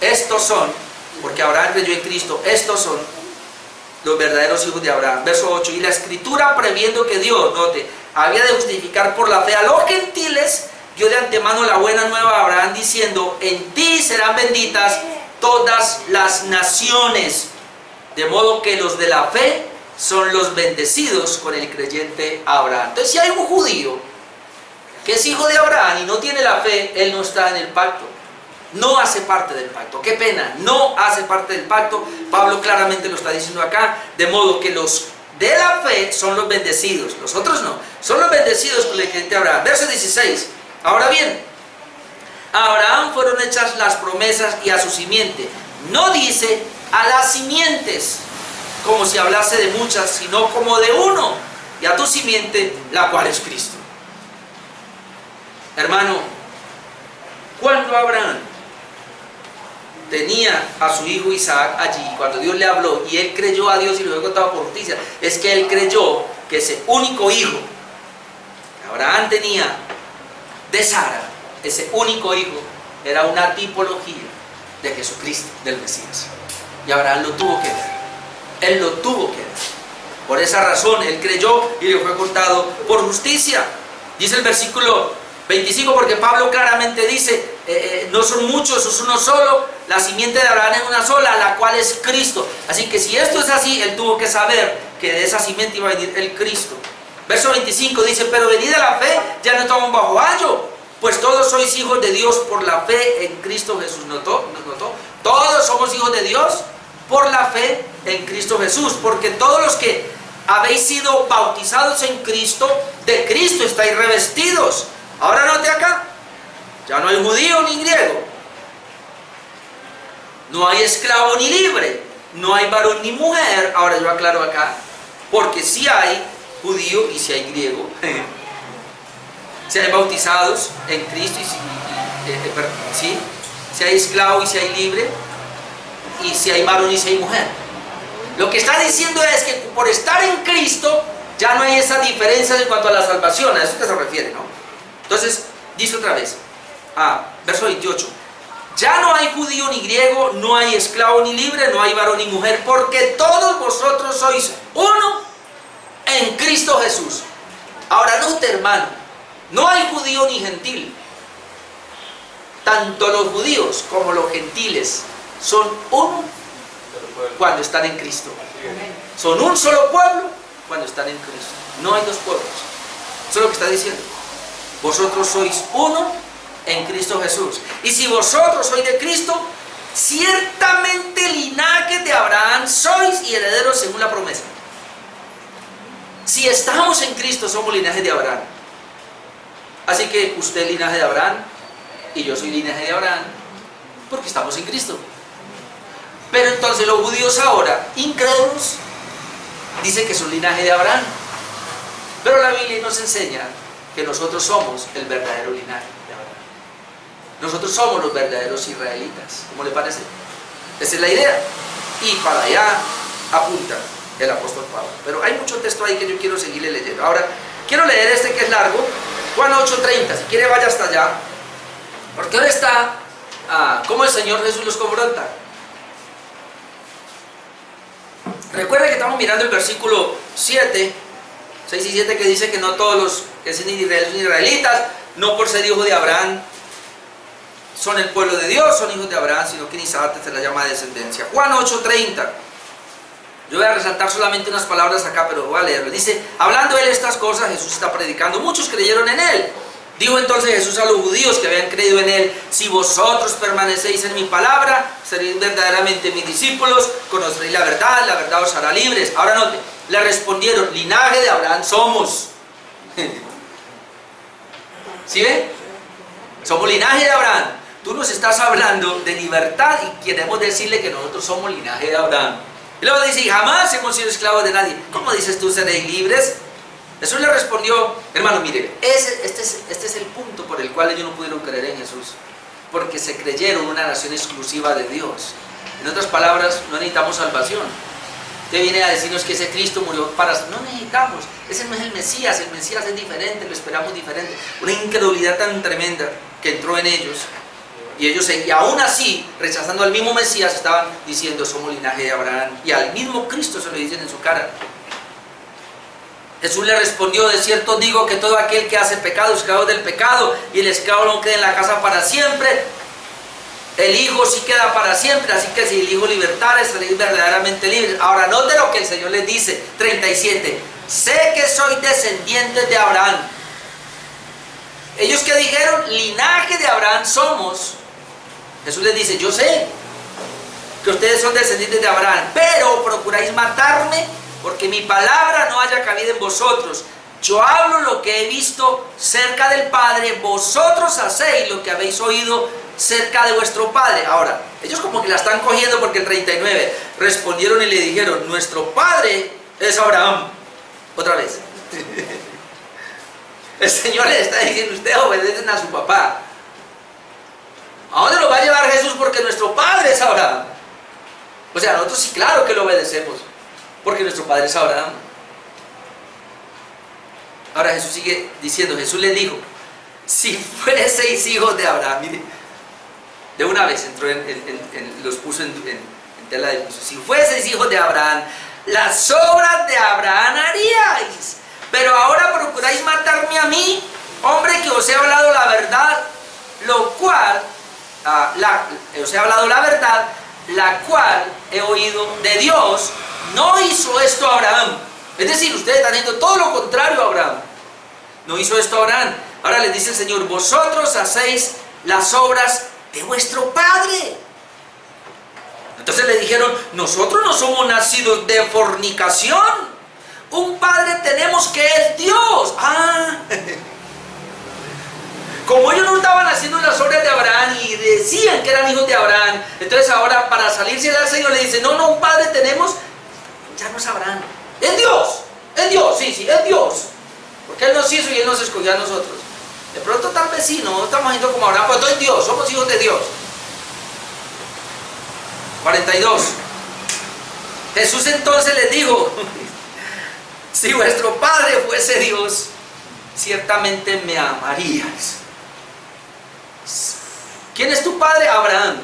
estos son, porque Abraham creyó en Cristo, estos son los verdaderos hijos de Abraham. Verso 8, y la escritura, previendo que Dios, note, había de justificar por la fe a los gentiles, dio de antemano la buena nueva a Abraham, diciendo, en ti serán benditas todas las naciones, de modo que los de la fe son los bendecidos con el creyente Abraham. Entonces, si hay un judío que es hijo de Abraham y no tiene la fe, él no está en el pacto. No hace parte del pacto. Qué pena, no hace parte del pacto. Pablo claramente lo está diciendo acá, de modo que los de la fe son los bendecidos, los otros no, son los bendecidos con el creyente Abraham. Verso 16, ahora bien, a Abraham fueron hechas las promesas y a su simiente. No dice a las simientes, como si hablase de muchas, sino como de uno, y a tu simiente, la cual es Cristo. Hermano, cuando Abraham tenía a su hijo Isaac allí, cuando Dios le habló y él creyó a Dios y lo he contado por justicia, es que él creyó que ese único hijo que Abraham tenía de Sara, ese único hijo, era una tipología de Jesucristo, del Mesías. Y Abraham lo tuvo que ver, él lo tuvo que ver. Por esa razón él creyó y le fue contado por justicia. Dice el versículo 25, porque Pablo claramente dice, no son muchos, es uno solo, la simiente de Abraham es una sola, la cual es Cristo. Así que si esto es así, él tuvo que saber que de esa simiente iba a venir el Cristo. Verso 25 dice, pero venida la fe, ya no estamos bajo ayo, pues todos sois hijos de Dios por la fe en Cristo Jesús. ¿Notó? Todos somos hijos de Dios por la fe en Cristo Jesús, porque todos los que habéis sido bautizados en Cristo, de Cristo estáis revestidos. Ahora note acá, ya no hay judío ni griego, no hay esclavo ni libre, no hay varón ni mujer. Ahora yo aclaro acá, porque sí hay judío y sí hay griego, si hay bautizados en Cristo y ¿sí? Si hay esclavo y si hay libre, y si hay varón y si hay mujer. Lo que está diciendo es que por estar en Cristo ya no hay esa diferencia en cuanto a la salvación, a eso que se refiere, ¿no? Entonces, dice otra vez, verso 28, ya no hay judío ni griego, no hay esclavo ni libre, no hay varón ni mujer, porque todos vosotros sois uno en Cristo Jesús. Ahora note, hermano, no hay judío ni gentil. Tanto los judíos como los gentiles son uno cuando están en Cristo. Son un solo pueblo cuando están en Cristo. No hay dos pueblos. Eso es lo que está diciendo. Vosotros sois uno en Cristo Jesús. Y si vosotros sois de Cristo, ciertamente linaje de Abraham sois y herederos según la promesa. Si estamos en Cristo, somos linaje de Abraham. Así que usted es linaje de Abraham y yo soy linaje de Abraham porque estamos en Cristo. Pero entonces los judíos ahora, incrédulos, dicen que son linaje de Abraham. Pero la Biblia nos enseña que nosotros somos el verdadero linaje de Abraham. Nosotros somos los verdaderos israelitas. ¿Cómo le parece? Esa es la idea. Y para allá apunta el apóstol Pablo. Pero hay mucho texto ahí que yo quiero seguirle leyendo. Ahora, quiero leer este que es largo, Juan 8:30, si quiere vaya hasta allá. Porque ahora está, cómo el Señor Jesús los confronta. Recuerda que estamos mirando el versículo 7, 6 y 7, que dice que no todos los que son israelitas, no por ser hijos de Abraham, son el pueblo de Dios, son hijos de Abraham, sino que en Isaac se la llama descendencia. Juan 8:30. Yo voy a resaltar solamente unas palabras acá, pero voy a leerlo. Dice, hablando él estas cosas, Jesús está predicando. Muchos creyeron en él. Dijo entonces Jesús a los judíos que habían creído en él: si vosotros permanecéis en mi palabra, seréis verdaderamente mis discípulos, conoceréis la verdad os hará libres. Ahora note, le respondieron: linaje de Abraham somos. ¿Sí ven? Somos linaje de Abraham. Tú nos estás hablando de libertad y queremos decirle que nosotros somos linaje de Abraham. Y luego dice: y jamás hemos sido esclavos de nadie. ¿Cómo dices tú seréis libres? Jesús le respondió: hermano, mire, este es el punto por el cual ellos no pudieron creer en Jesús, porque se creyeron una nación exclusiva de Dios. En otras palabras, no necesitamos salvación. Usted viene a decirnos que ese Cristo murió para... No necesitamos, ese no es el Mesías es diferente, lo esperamos diferente. Una incredulidad tan tremenda que entró en ellos, y ellos, y aún así, rechazando al mismo Mesías, estaban diciendo: somos linaje de Abraham, y al mismo Cristo se lo dicen en su cara. Jesús le respondió: de cierto digo que todo aquel que hace pecado, esclavo del pecado, y el esclavo no queda en la casa para siempre, el Hijo sí queda para siempre. Así que si el Hijo libertare, seréis verdaderamente libres. Ahora note lo que el Señor les dice, 37, sé que soy descendientes de Abraham. Ellos que dijeron: linaje de Abraham somos, Jesús les dice: yo sé que ustedes son descendientes de Abraham, pero procuráis matarme, porque mi palabra no haya cabida en vosotros. Yo hablo lo que he visto cerca del Padre, vosotros hacéis lo que habéis oído cerca de vuestro Padre. Ahora, ellos como que la están cogiendo, porque el 39, respondieron y le dijeron: nuestro Padre es Abraham. Otra vez. El Señor les está diciendo: ustedes obedecen a su papá. ¿A dónde lo va a llevar Jesús? Porque nuestro Padre es Abraham. O sea, nosotros sí, claro que lo obedecemos, porque nuestro Padre es Abraham. Ahora Jesús sigue diciendo, Jesús les dijo: si fueseis hijos de Abraham, mire, de una vez entró los puso en tela de juicio. Si fueseis hijos de Abraham, las obras de Abraham haríais. Pero ahora procuráis matarme a mí, hombre que os he hablado la verdad, lo cual, os he hablado la verdad, la cual he oído de Dios. No hizo esto Abraham. Es decir, ustedes están haciendo todo lo contrario a Abraham. No hizo esto Abraham. Ahora les dice el Señor: vosotros hacéis las obras de vuestro padre. Entonces le dijeron: nosotros no somos nacidos de fornicación. Un padre tenemos que es Dios. Como ellos no estaban haciendo las obras de Abraham y decían que eran hijos de Abraham, entonces ahora, para salirse del Señor, le dice: no, un padre tenemos, ya no es Abraham, es Dios, sí, es Dios, porque Él nos hizo y Él nos escogió a nosotros. De pronto tal vez sí, no estamos haciendo como Abraham, pues es Dios, somos hijos de Dios. 42. Jesús entonces les dijo: si vuestro padre fuese Dios, ciertamente me amarías. ¿Quién es tu padre? Abraham.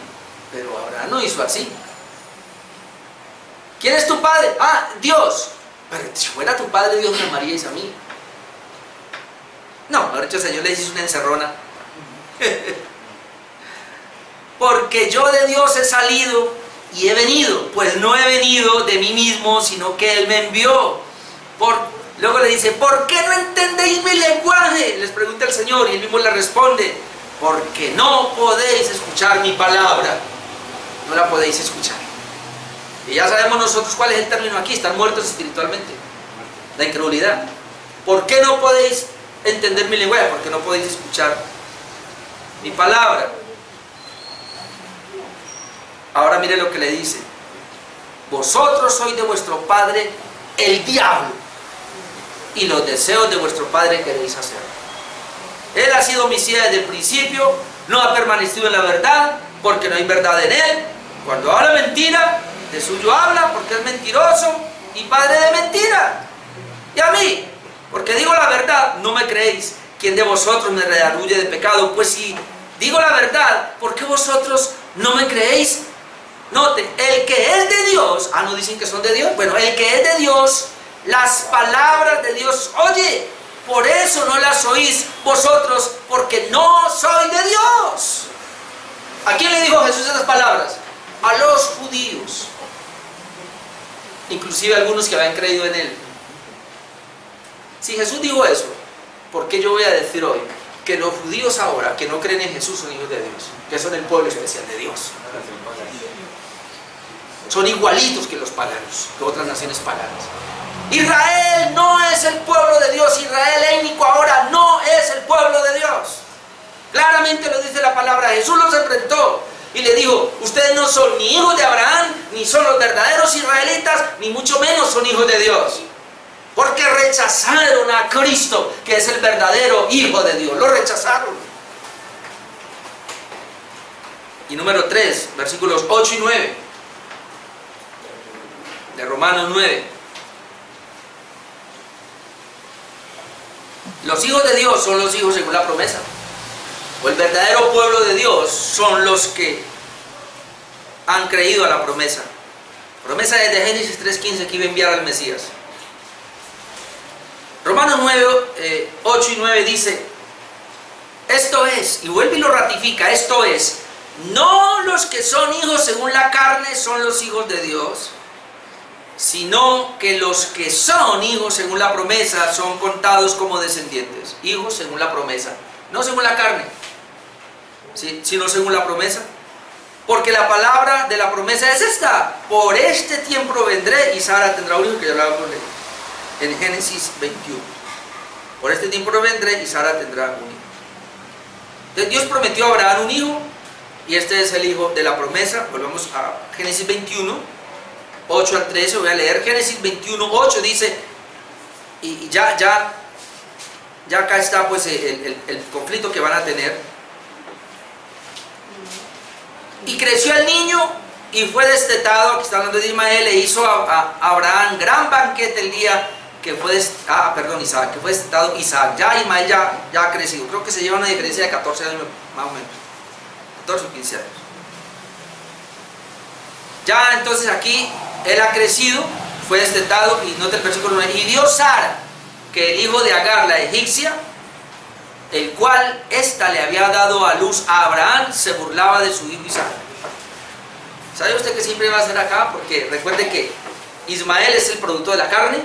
Pero Abraham no hizo así. ¿Quién es tu padre? Dios. Pero si fuera tu padre, Dios me amaríais a mí. No, el Señor le hizo una encerrona. Porque yo de Dios he salido y he venido, pues no he venido de mí mismo, sino que Él me envió. Luego le dice: ¿por qué no entendéis mi lenguaje? Les pregunta el Señor, y Él mismo le responde: porque no podéis escuchar mi palabra. No la podéis escuchar. Y ya sabemos nosotros cuál es el término aquí: están muertos espiritualmente. La incredulidad. ¿Por qué no podéis entender mi lenguaje? Porque no podéis escuchar mi palabra. Ahora mire lo que le dice: vosotros sois de vuestro padre el diablo, y los deseos de vuestro padre queréis hacer. Él ha sido homicida desde el principio, no ha permanecido en la verdad, porque no hay verdad en él. Cuando habla mentira, de suyo habla, porque es mentiroso y padre de mentira. Y a mí, porque digo la verdad, no me creéis. ¿quién de vosotros me redarguye de pecado? Pues si digo la verdad, ¿por qué vosotros no me creéis? Note, el que es de Dios, no dicen que son de Dios, bueno, el que es de Dios, las palabras de Dios oye, por eso no las oís vosotros, porque no soy de Dios. ¿A quién le dijo Jesús esas palabras? A los judíos, inclusive algunos que habían creído en él. Si Jesús dijo eso, ¿por qué yo voy a decir hoy que los judíos ahora que no creen en Jesús son hijos de Dios, que son el pueblo especial de Dios? Son igualitos que los paganos, que otras naciones paganas. Israel no es el pueblo de Dios. Israel étnico ahora no es el pueblo de Dios. Claramente lo dice la palabra. Jesús los enfrentó y le dijo: ustedes no son ni hijos de Abraham, ni son los verdaderos israelitas, ni mucho menos son hijos de Dios, porque rechazaron a Cristo, que es el verdadero Hijo de Dios. Lo rechazaron. Y número 3, versículos 8 y 9 de Romanos 9. Los hijos de Dios son los hijos según la promesa, o el verdadero pueblo de Dios son los que han creído a la promesa. Promesa desde Génesis 3:15 que iba a enviar al Mesías. Romanos 9, 8 y 9 dice: esto es, y vuelve y lo ratifica, esto es, no los que son hijos según la carne son los hijos de Dios, sino que los que son hijos según la promesa son contados como descendientes. Hijos según la promesa, no según la carne, sino según la promesa. Porque la palabra de la promesa es esta: por este tiempo vendré y Sara tendrá un hijo, que ya hablábamos en Génesis 21. Por este tiempo vendré y Sara tendrá un hijo. Entonces Dios prometió a Abraham un hijo, y este es el hijo de la promesa. Volvamos a Génesis 21, 8 al 13, voy a leer. Génesis 21, 8 dice, y ya acá está pues el conflicto que van a tener. Y creció el niño y fue destetado, aquí está hablando de Ismael, e hizo a Abraham gran banquete el día que fue Isaac, que fue destetado Isaac. Ya Ismael ya ha crecido, creo que se lleva una diferencia de 14 años más o menos, 14 o 15 años. Ya entonces aquí él ha crecido, fue destetado, y nota el versículo 9, y dio Sara, que el hijo de Agar, la egipcia, el cual ésta le había dado a luz a Abraham, se burlaba de su hijo Isaac. ¿Sabe usted que siempre va a ser acá? Porque recuerde que Ismael es el producto de la carne,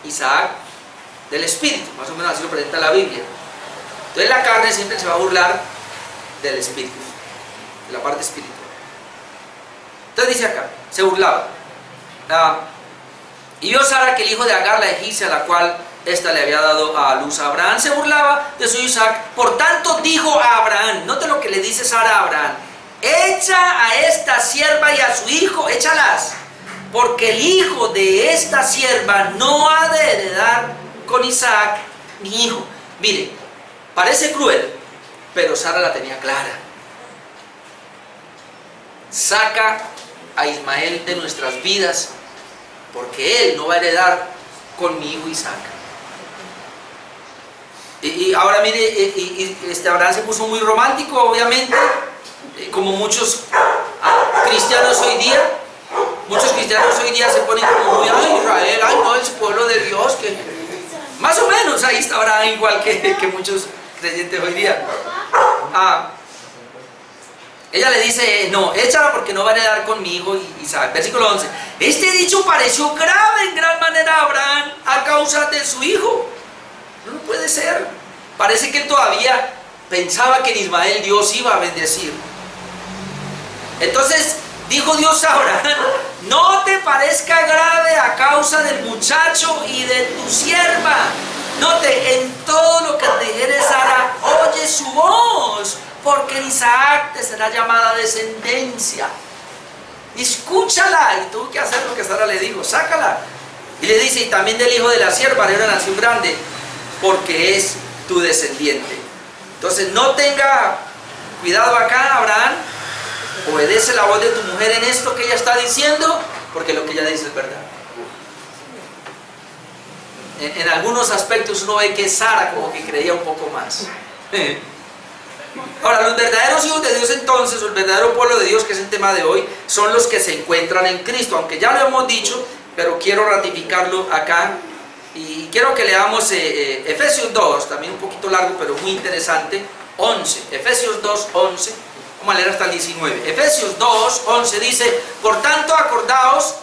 Isaac del espíritu, más o menos así lo presenta la Biblia. Entonces la carne siempre se va a burlar del espíritu, de la parte espiritual. Entonces dice acá, se burlaba. Y vio Sara que el hijo de Agar, la egipcia, la cual ésta le había dado a luz a Abraham, se burlaba de su Isaac. Por tanto dijo a Abraham, note lo que le dice Sara a Abraham: echa a esta sierva y a su hijo, échalas, porque el hijo de esta sierva no ha de heredar con Isaac mi hijo. Mire, parece cruel, pero Sara la tenía clara. Saca a Ismael de nuestras vidas, porque él no va a heredar con mi hijo Isaac. Y ahora mire, Abraham se puso muy romántico, obviamente, como muchos cristianos hoy día. Muchos cristianos hoy día se ponen como muy: ay, Israel, ay, no, es pueblo de Dios, que más o menos ahí está Abraham, igual que muchos creyentes hoy día. Ella le dice: no, échala porque no va a heredar con mi hijo Isaac. Versículo 11. Este dicho pareció grave en gran manera a Abraham a causa de su hijo. No puede ser. Parece que él todavía pensaba que en Ismael Dios iba a bendecir. Entonces dijo Dios a Abraham: no te parezca grave a causa del muchacho y de tu sierva. Note, en todo lo que te dijere Sara, oye su voz, porque en Isaac te será llamada descendencia. Escúchala. Y tuvo que hacer lo que Sara le dijo: sácala. Y le dice: y también del hijo de la sierva haré una nación grande, porque es tu descendiente. Entonces no tenga cuidado acá, Abraham. Obedece la voz de tu mujer en esto que ella está diciendo, porque lo que ella dice es verdad. En algunos aspectos uno ve que Sara como que creía un poco más. Ahora, los verdaderos hijos de Dios entonces, o el verdadero pueblo de Dios, que es el tema de hoy, son los que se encuentran en Cristo, aunque ya lo hemos dicho, pero quiero ratificarlo acá, y quiero que leamos Efesios 2, también un poquito largo, pero muy interesante, 11, Efesios 2, 11, vamos a leer hasta el 19, Efesios 2, 11 dice, por tanto acordaos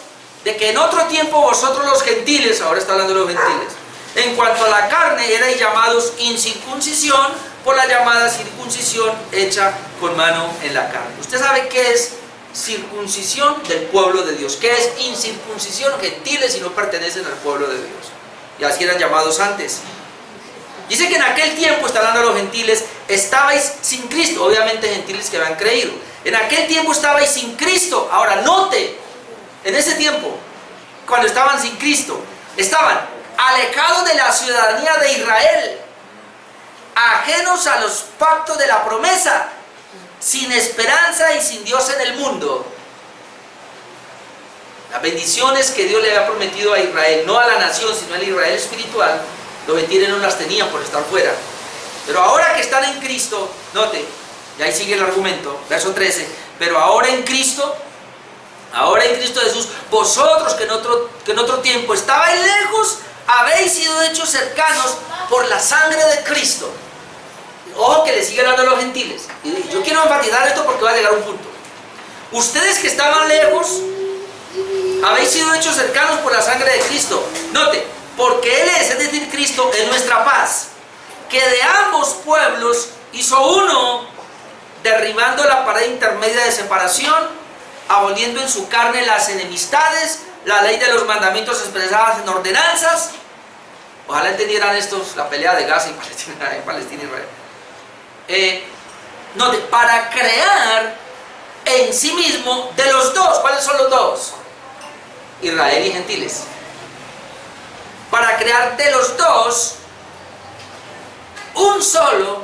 de que en otro tiempo vosotros los gentiles, ahora está hablando de los gentiles, en cuanto a la carne erais llamados incircuncisión, por la llamada circuncisión hecha con mano en la carne. ¿Usted sabe qué es circuncisión del pueblo de Dios? ¿Qué es incircuncisión? Gentiles y no pertenecen al pueblo de Dios. Y así eran llamados antes. Dice que en aquel tiempo, está hablando a los gentiles, estabais sin Cristo. Obviamente gentiles que habían creído. En aquel tiempo estabais sin Cristo. Ahora note, en ese tiempo, cuando estaban sin Cristo, estaban alejados de la ciudadanía de Israel, ajenos a los pactos de la promesa, sin esperanza y sin Dios en el mundo. Las bendiciones que Dios le había prometido a Israel, no a la nación, sino al Israel espiritual, los gentiles no las tenían por estar fuera. Pero ahora que están en Cristo, note, y ahí sigue el argumento, verso 13, pero ahora en Cristo Jesús, vosotros que en otro tiempo estabais lejos, habéis sido hechos cercanos por la sangre de Cristo. Ojo que le sigue hablando a los gentiles. Y yo quiero enfatizar esto porque va a llegar un punto. Ustedes que estaban lejos, habéis sido hechos cercanos por la sangre de Cristo. Note, porque Él es decir, Cristo, es nuestra paz, que de ambos pueblos hizo uno, derribando la pared intermedia de separación, aboliendo en su carne las enemistades, la ley de los mandamientos expresadas en ordenanzas. Ojalá entendieran estos, la pelea de Gaza y Palestina y Israel. Note, para crear en sí mismo de los dos. ¿Cuáles son los dos? Israel y gentiles. Para crear de los dos un solo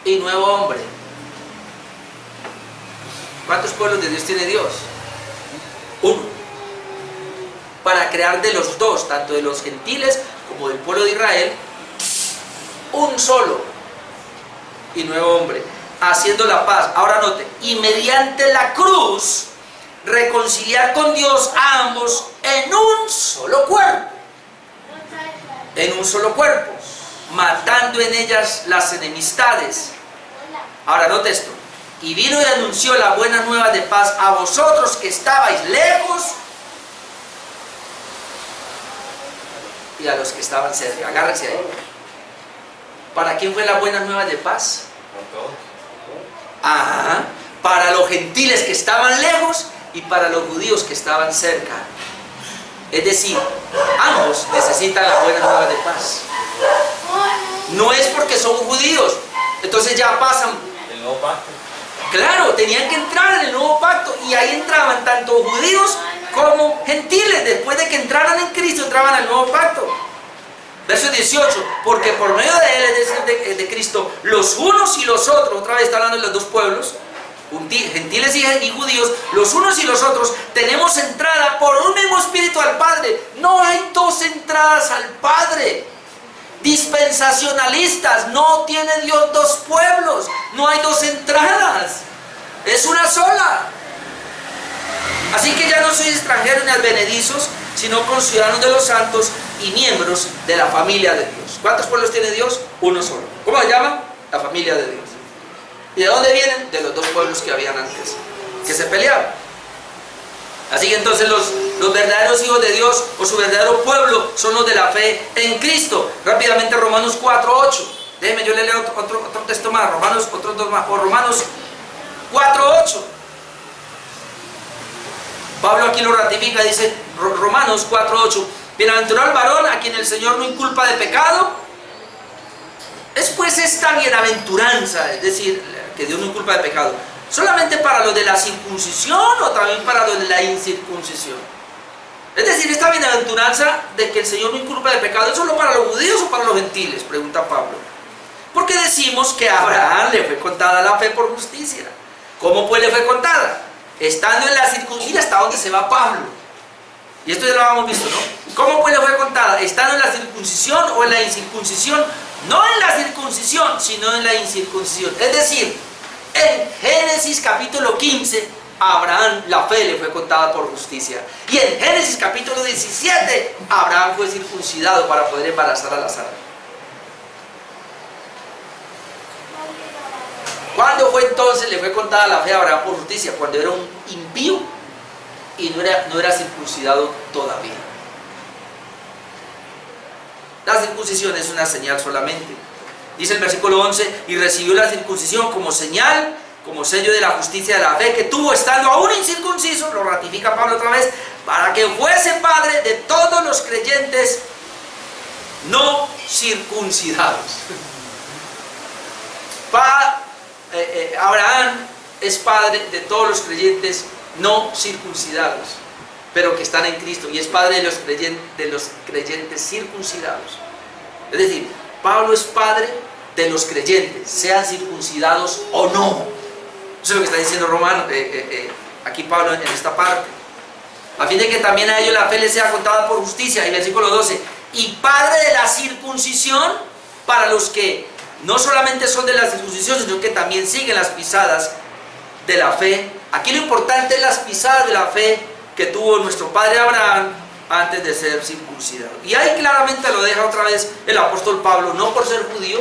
y nuevo hombre. ¿Cuántos pueblos de Dios tiene Dios? Uno. Para crear de los dos, tanto de los gentiles como del pueblo de Israel, un solo y nuevo hombre, haciendo la paz. Ahora note, y mediante la cruz reconciliar con Dios a ambos en un solo cuerpo. En un solo cuerpo, matando en ellas las enemistades. Ahora note esto, y vino y anunció la buena nueva de paz a vosotros que estabais lejos y a los que estaban cerca. Agárrense ahí. ¿Para quién fue la buena nueva de paz? Ajá, para los gentiles que estaban lejos y para los judíos que estaban cerca. Es decir, ambos necesitan la buena nueva de paz. No es porque son judíos, entonces ya pasan. El nuevo pacto. Claro, tenían que entrar en el nuevo pacto y ahí entraban tanto judíos como gentiles. Después de que entraran en Cristo, entraban al nuevo pacto. Verso 18, porque por medio de Él, es decir, de Cristo, los unos y los otros, otra vez está hablando de los dos pueblos, gentiles y judíos, los unos y los otros, tenemos entrada por un mismo espíritu al Padre. No hay dos entradas al Padre. Dispensacionalistas, no tiene Dios dos pueblos, no hay dos entradas, es una sola. Así que ya no sois extranjeros ni advenedizos, sino conciudadanos de los santos y miembros de la familia de Dios. ¿Cuántos pueblos tiene Dios? Uno solo. ¿Cómo se llama? La familia de Dios. ¿Y de dónde vienen? De los dos pueblos que habían antes, que se peleaban. Así que entonces los verdaderos hijos de Dios, o su verdadero pueblo, son los de la fe en Cristo. Rápidamente Romanos 4:8. Déjeme, yo le leo otro texto más, otros dos más, o Romanos 4:8. Pablo aquí lo ratifica, dice Romanos 4:8. Bienaventurado el varón a quien el Señor no inculpa de pecado. Es pues esta bienaventuranza, es decir, que Dios no inculpa de pecado, ¿solamente para los de la circuncisión o también para los de la incircuncisión? Es decir, esta bienaventuranza de que el Señor no inculpa de pecado, ¿es solo para los judíos o para los gentiles? Pregunta Pablo. Porque decimos que a Abraham le fue contada la fe por justicia. ¿Cómo pues le fue contada? Estando en la circuncisión. Mira hasta dónde se va Pablo. Y esto ya lo habíamos visto, ¿no? ¿Cómo pues le fue contada? ¿están en la circuncisión o en la incircuncisión? No en la circuncisión, sino en la incircuncisión. Es decir, en Génesis capítulo 15, a Abraham la fe le fue contada por justicia. Y en Génesis capítulo 17, Abraham fue circuncidado para poder embarazar a Lázaro. ¿Cuándo fue entonces le fue contada la fe a Abraham por justicia? Cuando era un impío y no era circuncidado todavía. La circuncisión es una señal solamente. Dice el versículo 11, y recibió la circuncisión como señal, como sello de la justicia de la fe que tuvo estando aún incircunciso, lo ratifica Pablo otra vez, para que fuese padre de todos los creyentes no circuncidados. Abraham es padre de todos los creyentes no circuncidados, pero que están en Cristo, y es padre de los creyentes circuncidados. Es decir, Pablo es padre de los creyentes, sean circuncidados o no. Eso es lo que está diciendo Romano, aquí Pablo en esta parte. A fin de que también a ellos la fe les sea contada por justicia. Y versículo 12, y padre de la circuncisión para los que no solamente son de la circuncisión, sino que también siguen las pisadas de la fe. Aquí lo importante es las pisadas de la fe que tuvo nuestro padre Abraham antes de ser circuncidado. Y ahí claramente lo deja otra vez el apóstol Pablo, no por ser judío,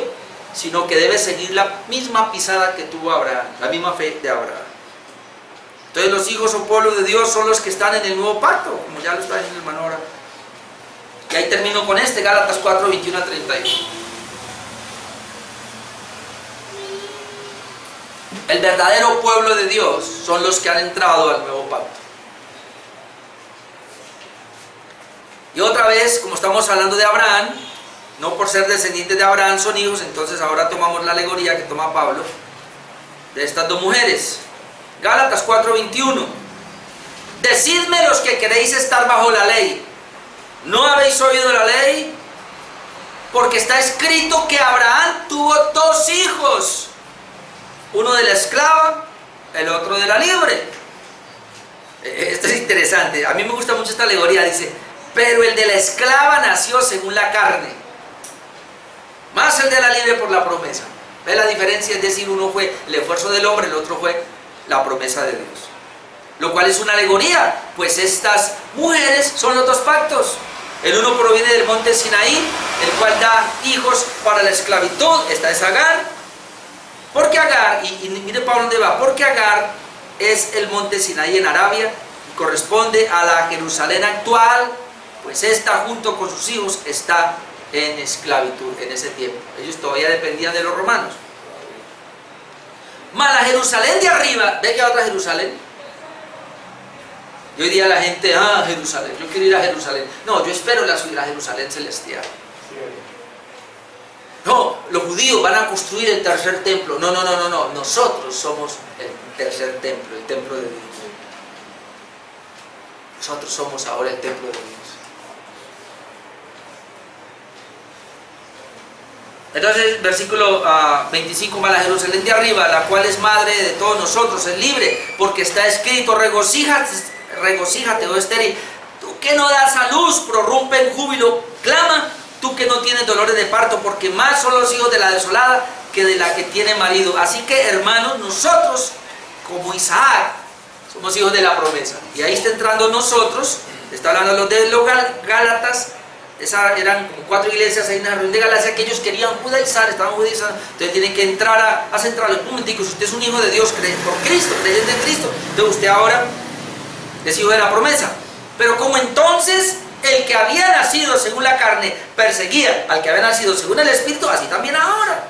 sino que debe seguir la misma pisada que tuvo Abraham, la misma fe de Abraham. Entonces los hijos o pueblo de Dios son los que están en el nuevo pacto, como ya lo está diciendo el hermano ahora. Y ahí termino con Gálatas 4, 21 a 31. El verdadero pueblo de Dios son los que han entrado al nuevo pacto. Y otra vez, como estamos hablando de Abraham, no por ser descendientes de Abraham son hijos, entonces ahora tomamos la alegoría que toma Pablo de estas dos mujeres. Gálatas 4:21. Decidme los que queréis estar bajo la ley, ¿no habéis oído la ley? Porque está escrito que Abraham tuvo dos hijos, uno de la esclava, el otro de la libre. Esto es interesante, a mí me gusta mucho esta alegoría. Dice, pero el de la esclava nació según la carne, más el de la libre por la promesa. ¿Ve la diferencia? Es decir, uno fue el esfuerzo del hombre, el otro fue la promesa de Dios. Lo cual es una alegoría, pues estas mujeres son los dos pactos. El uno proviene del monte Sinaí, el cual da hijos para la esclavitud. Esta es Agar. Porque Agar, y mire Pablo dónde va, porque Agar es el monte Sinaí en Arabia, y corresponde a la Jerusalén actual, pues esta junto con sus hijos está en esclavitud en ese tiempo. Ellos todavía dependían de los romanos. Mas la Jerusalén de arriba, ¿ve que otra Jerusalén? Y hoy día la gente, Jerusalén, yo quiero ir a Jerusalén. No, yo espero la Jerusalén celestial. No, los judíos van a construir el tercer templo. No, nosotros somos el tercer templo, el templo de Dios. Nosotros somos ahora el templo de Dios. Entonces, versículo 25, más la Jerusalén de arriba, la cual es madre de todos nosotros, es libre, porque está escrito, regocíjate, oh estéril, tú que no das a luz, prorrumpe en júbilo, clama, tú que no tienes dolores de parto, porque más son los hijos de la desolada que de la que tiene marido. Así que, hermanos, nosotros, como Isaac, somos hijos de la promesa. Y ahí está entrando nosotros, está hablando de los Gálatas. Eran como 4 iglesias ahí en la región de Galacia que ellos querían judaizar, estaban judaizando. Entonces tienen que entrar a centrarlo. Un momentico, si usted es un hijo de Dios, cree por Cristo, creyente en Cristo, entonces usted ahora es hijo de la promesa. Pero como entonces el que había nacido según la carne perseguía al que había nacido según el Espíritu, así también ahora.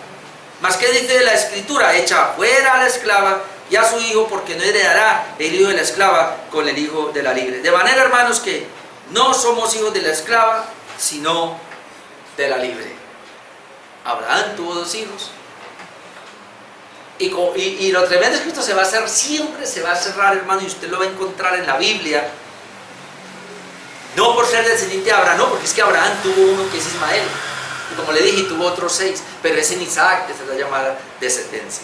Más que dice de la Escritura, echa fuera a la esclava y a su hijo, porque no heredará el hijo de la esclava con el hijo de la libre. De manera, hermanos, que no somos hijos de la esclava, sino de la libre. Abraham tuvo 2 hijos. Y lo tremendo es que esto se va a hacer, siempre se va a cerrar, hermano, y usted lo va a encontrar en la Biblia. No por ser descendiente de Abraham, no, porque es que Abraham tuvo uno que es Ismael. Y como le dije, tuvo otros 6, pero es en Isaac que se la llamada descendencia.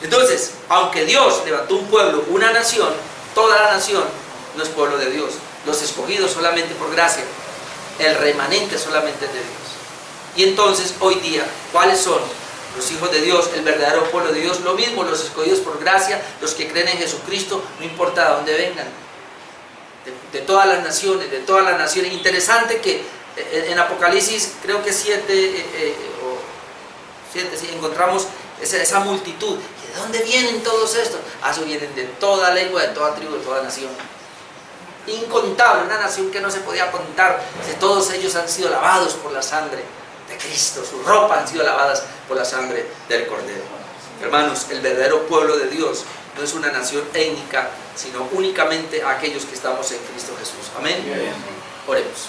Entonces, aunque Dios levantó un pueblo, una nación, toda la nación no es pueblo de Dios. Los escogidos solamente por gracia el remanente solamente es de Dios. Y entonces hoy día, ¿cuáles son los hijos de Dios, el verdadero pueblo de Dios? Lo mismo, los escogidos por gracia, los que creen en Jesucristo, no importa de dónde vengan, de todas las naciones, de todas las naciones. Interesante que en Apocalipsis, creo que 7, sí, encontramos esa multitud. ¿De dónde vienen todos estos? Eso vienen de toda lengua, de toda tribu, de toda nación. Incontable, una nación que no se podía contar. De todos ellos han sido lavados por la sangre de Cristo, sus ropas han sido lavadas por la sangre del Cordero. Hermanos, el verdadero pueblo de Dios no es una nación étnica, sino únicamente aquellos que estamos en Cristo Jesús. Amén. Oremos.